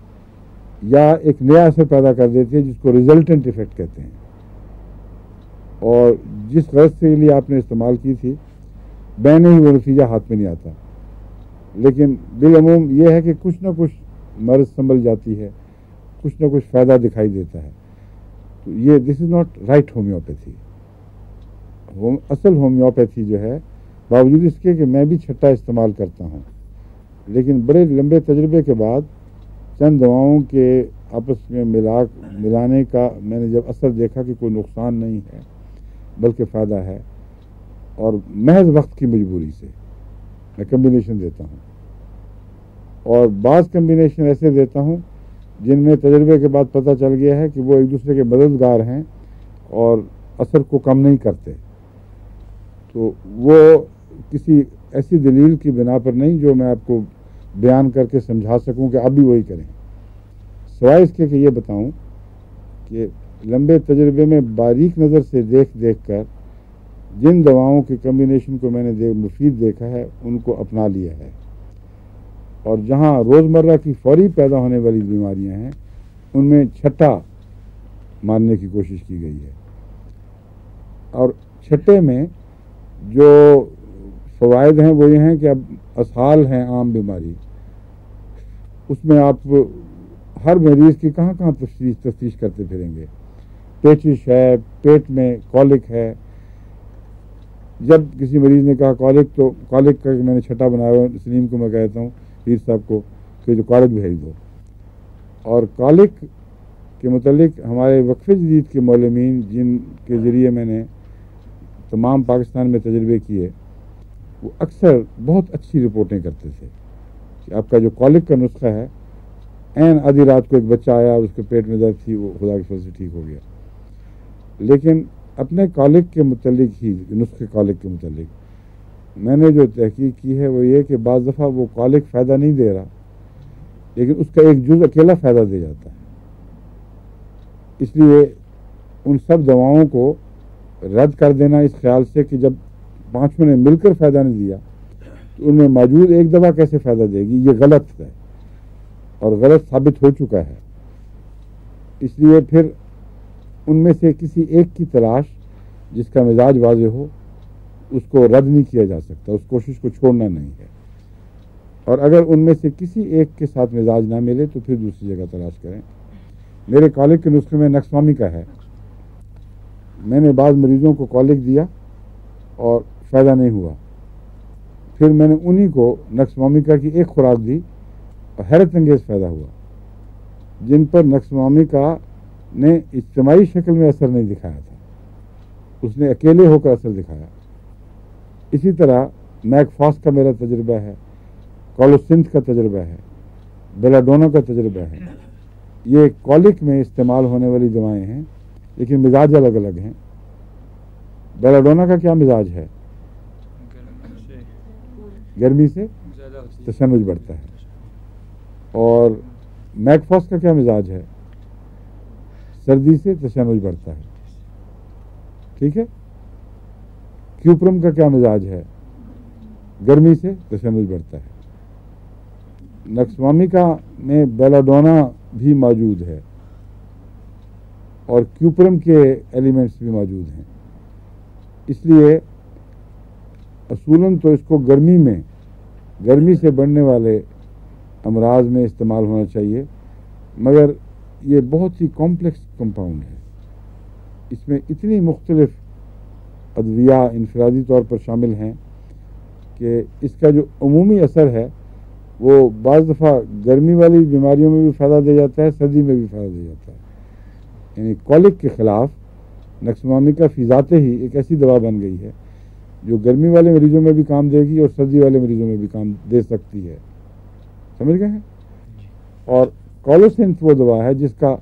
یا ایک نیا اثر پیدا کر دیتی ہے جس کو ریزلٹنٹ ایفیکٹ کہتے ہیں، اور جس غرض کے لیے آپ نے استعمال کی تھی بین ہی وہ نتیجہ ہاتھ میں نہیں آتا، لیکن بالعموم یہ ہے کہ کچھ نہ کچھ مرض سنبھل جاتی ہے، کچھ نہ کچھ فائدہ دکھائی دیتا ہے. تو یہ دس از ناٹ رائٹ ہومیوپیتھی. اصل ہومیوپیتھی جو ہے باوجود اس کے کہ میں بھی چھٹا استعمال کرتا ہوں، لیکن بڑے لمبے تجربے کے بعد چند دواؤں کے آپس میں ملانے کا میں نے جب اثر دیکھا کہ کوئی نقصان نہیں ہے بلکہ فائدہ ہے، اور محض وقت کی مجبوری سے میں کمبینیشن دیتا ہوں، اور بعض کمبینیشن ایسے دیتا ہوں جن میں تجربے کے بعد پتہ چل گیا ہے کہ وہ ایک دوسرے کے مددگار ہیں اور اثر کو کم نہیں کرتے. تو وہ کسی ایسی دلیل کی بنا پر نہیں جو میں آپ کو بیان کر کے سمجھا سکوں کہ اب بھی وہی کریں، سوائے اس کے کہ یہ بتاؤں کہ لمبے تجربے میں باریک نظر سے دیکھ کر جن دواؤں کے کمبینیشن کو میں نے مفید دیکھا ہے ان کو اپنا لیا ہے، اور جہاں روزمرہ کی فوری پیدا ہونے والی بیماریاں ہیں ان میں چھٹا ماننے کی کوشش کی گئی ہے. اور چھٹے میں جو فوائد ہیں وہ یہ ہیں کہ اب اسہال ہیں عام بیماری، اس میں آپ ہر مریض کی کہاں کہاں تفتیش کرتے پھریں گے. پیچش ہے، پیٹ میں کولک ہے، جب کسی مریض نے کہا کولک تو کولک کا میں نے چھٹا بنایا ہوا سلیم کو میں کہتا ہوں پیر صاحب کو کہ جو کولک بھیج دو. اور کولک کے متعلق ہمارے وقف جدید کے معلمین جن کے ذریعے میں نے تمام پاکستان میں تجربے کیے وہ اکثر بہت اچھی رپورٹیں کرتے تھے کہ آپ کا جو کولک کا نسخہ ہے عین آدھی رات کو ایک بچہ آیا اور اس کے پیٹ میں درد تھی وہ خدا کے فضل سے ٹھیک ہو گیا. لیکن اپنے کولک کے متعلق ہی نسخے کولک کے متعلق میں نے جو تحقیق کی ہے وہ یہ کہ بعض دفعہ وہ کولک فائدہ نہیں دے رہا لیکن اس کا ایک جز اکیلا فائدہ دے جاتا ہے. اس لیے ان سب دواؤں کو رد کر دینا اس خیال سے کہ جب پانچوں نے مل کر فائدہ نہیں دیا تو ان میں موجود ایک دوا کیسے فائدہ دے گی، یہ غلط ہے اور غلط ثابت ہو چکا ہے. اس لیے پھر ان میں سے کسی ایک کی تلاش جس کا مزاج واضح ہو اس کو رد نہیں کیا جا سکتا، اس کوشش کو چھوڑنا نہیں ہے. اور اگر ان میں سے کسی ایک کے ساتھ مزاج نہ ملے تو پھر دوسری جگہ تلاش کریں. میرے کولک کے نسخے میں نکسوامی کا ہے. میں نے بعض مریضوں کو کولک دیا اور فائدہ نہیں ہوا، پھر میں نے انہی کو نکسوامیکا کی ایک خوراک دی اور حیرت انگیز فائدہ ہوا. جن پر نکسوامیکا نے اجتماعی شکل میں اثر نہیں دکھایا تھا، اس نے اکیلے ہو کر اثر دکھایا. اسی طرح میکفاس کا میرا تجربہ ہے، کولوسنتھ کا تجربہ ہے، بیلاڈونا کا تجربہ ہے. یہ کولک میں استعمال ہونے والی دوائیں ہیں لیکن مزاج الگ الگ ہیں. بیلاڈونا کا کیا مزاج ہے؟ گرمی سے تشنج بڑھتا ہے. اور میکفاس کا کیا مزاج ہے؟ سردی سے تشنج بڑھتا ہے. ٹھیک ہے. کیوپرم کا کیا مزاج ہے؟ گرمی سے تشنج بڑھتا ہے. نکسوامیکا میں بیلاڈونا بھی موجود ہے اور کیوپرم کے ایلیمنٹس بھی موجود ہیں. اس لیے اصولاً تو اس کو گرمی سے بڑھنے والے امراض میں استعمال ہونا چاہیے، مگر یہ بہت ہی کمپلیکس کمپاؤنڈ ہے. اس میں اتنی مختلف ادویہ انفرادی طور پر شامل ہیں کہ اس کا جو عمومی اثر ہے وہ بعض دفعہ گرمی والی بیماریوں میں بھی فائدہ دے جاتا ہے، سردی میں بھی فائدہ دے جاتا ہے. یعنی کولک کے خلاف نکسوامیکا فی ذاتہ ہی ایک ایسی دوا بن گئی ہے جو گرمی والے مریضوں میں بھی کام دے گی اور سردی والے مریضوں میں بھی کام دے سکتی ہے. سمجھ گئے ہیں؟ اور کولوسنتھ وہ دوا ہے جس کا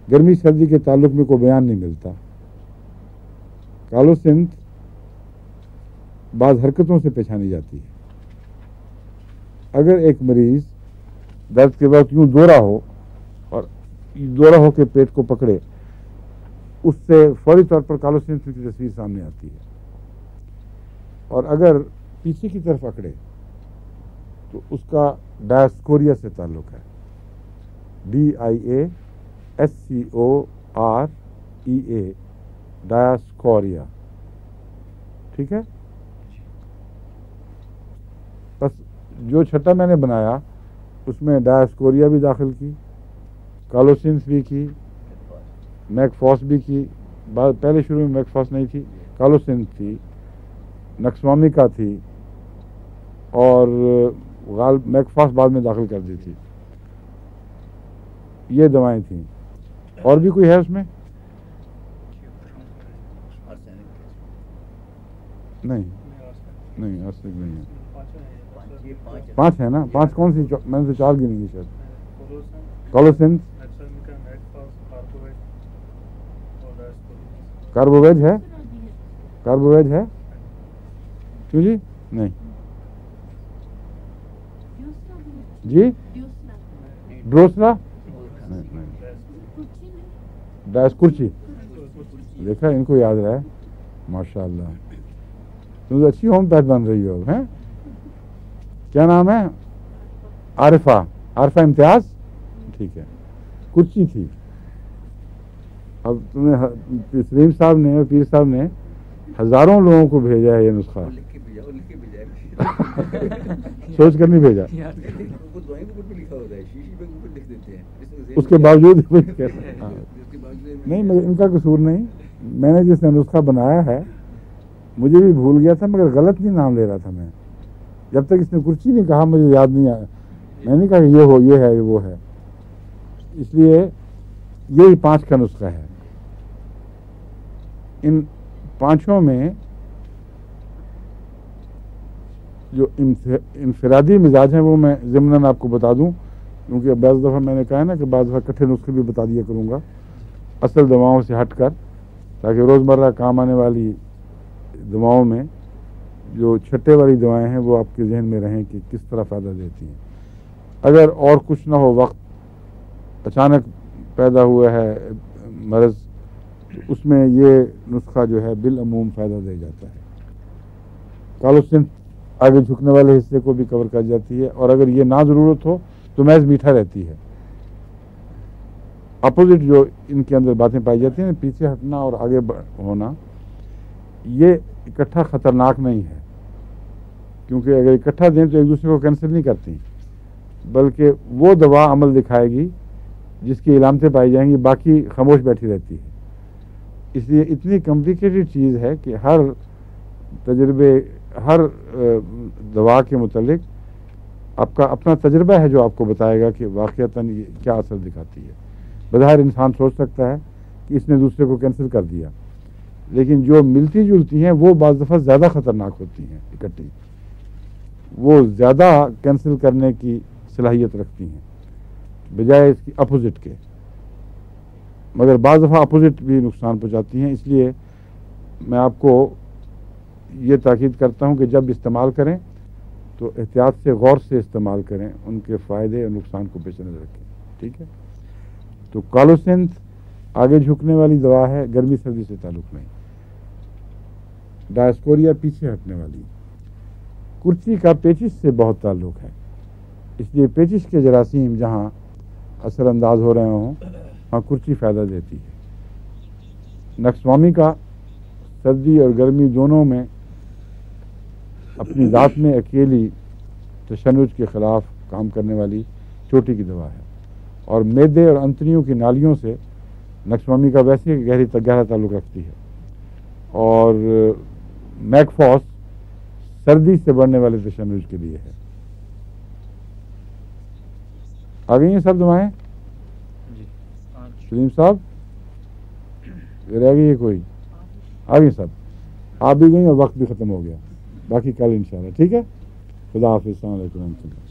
گرمی سردی کے تعلق میں کوئی بیان نہیں ملتا. کولوسنتھ بعض حرکتوں سے پہچانی جاتی ہے. اگر ایک مریض درد کے وقت یوں دورہ ہو اور دورہ ہو کے پیٹ کو پکڑے، اس سے فوری طور پر کولوسنتھ کی تصویر سامنے آتی ہے. اور اگر پیچھے کی طرف اکڑے تو اس کا ڈائسکوریا سے تعلق ہے. DIASCOREA, ڈایاسکوریا. ٹھیک ہے. بس جو چھٹا میں نے بنایا اس میں ڈایاسکوریا بھی داخل کی, کالوسنس بھی کی, میکفاس بھی کی. پہلے شروع میں میکفاس نہیں تھی, کالوسنس تھی, نکسوامیکا تھی, اور میکفاس بعد میں داخل کر دی تھی. یہ دوائیں تھیں. اور بھی کوئی ہے اس میں؟ نہیں نہیں, آرسنک نہیں ہے. 5 ہے نا. 5 کون سی؟ میں نے تو 4 گنی گی شاید. کالوسنس, کاربوویج ہے. کاربوویج ہے کیوں جی؟ نہیں جی. ڈروسلا ڈائس کرچی. دیکھا ان کو یاد رہا ہے, ماشاء اللہ. تم تو اچھی ہوم پیتھ بن رہی ہو. ہیں کیا نام ہے؟ عارفہ. عارفہ امتیاز. ٹھیک ہے. کرچی تھی. اب تم نے سلیم صاحب نے اور پیر صاحب نے ہزاروں لوگوں کو بھیجا ہے یہ نسخہ. سوچ کر نہیں بھیجا, اس کے باوجود نہیں, مگر ان کا قصور نہیں. میں نے جس نے نسخہ بنایا ہے مجھے بھی بھول گیا تھا, مگر غلط نہیں نام لے رہا تھا میں. جب تک اس نے کرچی نہیں کہا مجھے یاد نہیں آیا. میں نے کہا کہ یہ ہو, یہ ہے, یہ وہ ہے. اس لیے یہی 5 کا نسخہ ہے. ان 5 میں جو انفرادی مزاج ہیں وہ میں ضمناً آپ کو بتا دوں, کیونکہ بعض دفعہ میں نے کہا ہے نا کہ بعض دفعہ کٹھے نسخے بھی بتا دیا کروں گا اصل دواؤں سے ہٹ کر, تاکہ روزمرہ کام آنے والی دواؤں میں جو چھٹے والی دوائیں ہیں وہ آپ کے ذہن میں رہیں کہ کس طرح فائدہ دیتی ہیں. اگر اور کچھ نہ ہو, وقت اچانک پیدا ہوا ہے مرض, تو اس میں یہ نسخہ جو ہے بالعموم فائدہ دے جاتا ہے. کالوسن آگے جھکنے والے حصے کو بھی کور کر جاتی ہے, اور اگر یہ نہ ضرورت ہو تو محض میٹھا رہتی ہے. اپوزٹ جو ان کے اندر باتیں پائی جاتی ہیں, پیچھے ہٹنا اور آگے ہونا, یہ اکٹھا خطرناک نہیں ہے, کیونکہ اگر اکٹھا دیں تو ایک دوسرے کو کینسل نہیں کرتی, بلکہ وہ دوا عمل دکھائے گی جس کی علامتیں پائی جائیں گی, باقی خاموش بیٹھی رہتی ہے. اس لیے اتنی کمپلیکیٹڈ چیز ہے کہ ہر تجربے, ہر دوا کے متعلق آپ کا اپنا تجربہ ہے جو آپ کو بتائے گا کہ واقعتاً یہ کیا اثر دکھاتی ہے. بظاہر انسان سوچ سکتا ہے کہ اس نے دوسرے کو کینسل کر دیا, لیکن جو ملتی جلتی ہیں وہ بعض دفعہ زیادہ خطرناک ہوتی ہیں اکٹھی, وہ زیادہ کینسل کرنے کی صلاحیت رکھتی ہیں بجائے اس کی اپوزٹ کے. مگر بعض دفعہ اپوزٹ بھی نقصان پہنچاتی ہیں. اس لیے میں آپ کو یہ تاکید کرتا ہوں کہ جب استعمال کریں تو احتیاط سے, غور سے استعمال کریں, ان کے فائدے اور نقصان کو پیش نظر رکھیں. ٹھیک ہے. تو کالوسنس آگے جھکنے والی دوا ہے, گرمی سردی سے تعلق نہیں. ڈایاسکوریا پیچھے ہٹنے والی. کرچی کا پیچش سے بہت تعلق ہے, اس لیے پیچش کے جراثیم جہاں اثر انداز ہو رہے ہوں وہاں کرچی فائدہ دیتی ہے. نکسوامی کا سردی اور گرمی دونوں میں اپنی ذات میں اکیلی تشنج کے خلاف کام کرنے والی چوٹی کی دوا ہے, اور معدے اور انتڑیوں کی نالیوں سے نکسوامی کا ویسے گہرا تعلق رکھتی ہے. اور میکفاس سردی سے بڑھنے والے تشنج کے لیے ہے. آ گئی ہیں سب دوائیں؟ سلیم صاحب رہ گئی ہے کوئی؟ آ گئی سب, آپ بھی گئیں اور وقت بھی ختم ہو گیا. باقی کل انشاءاللہ. ٹھیک ہے. خدا حافظ. السلام علیکم و رحمۃ اللہ.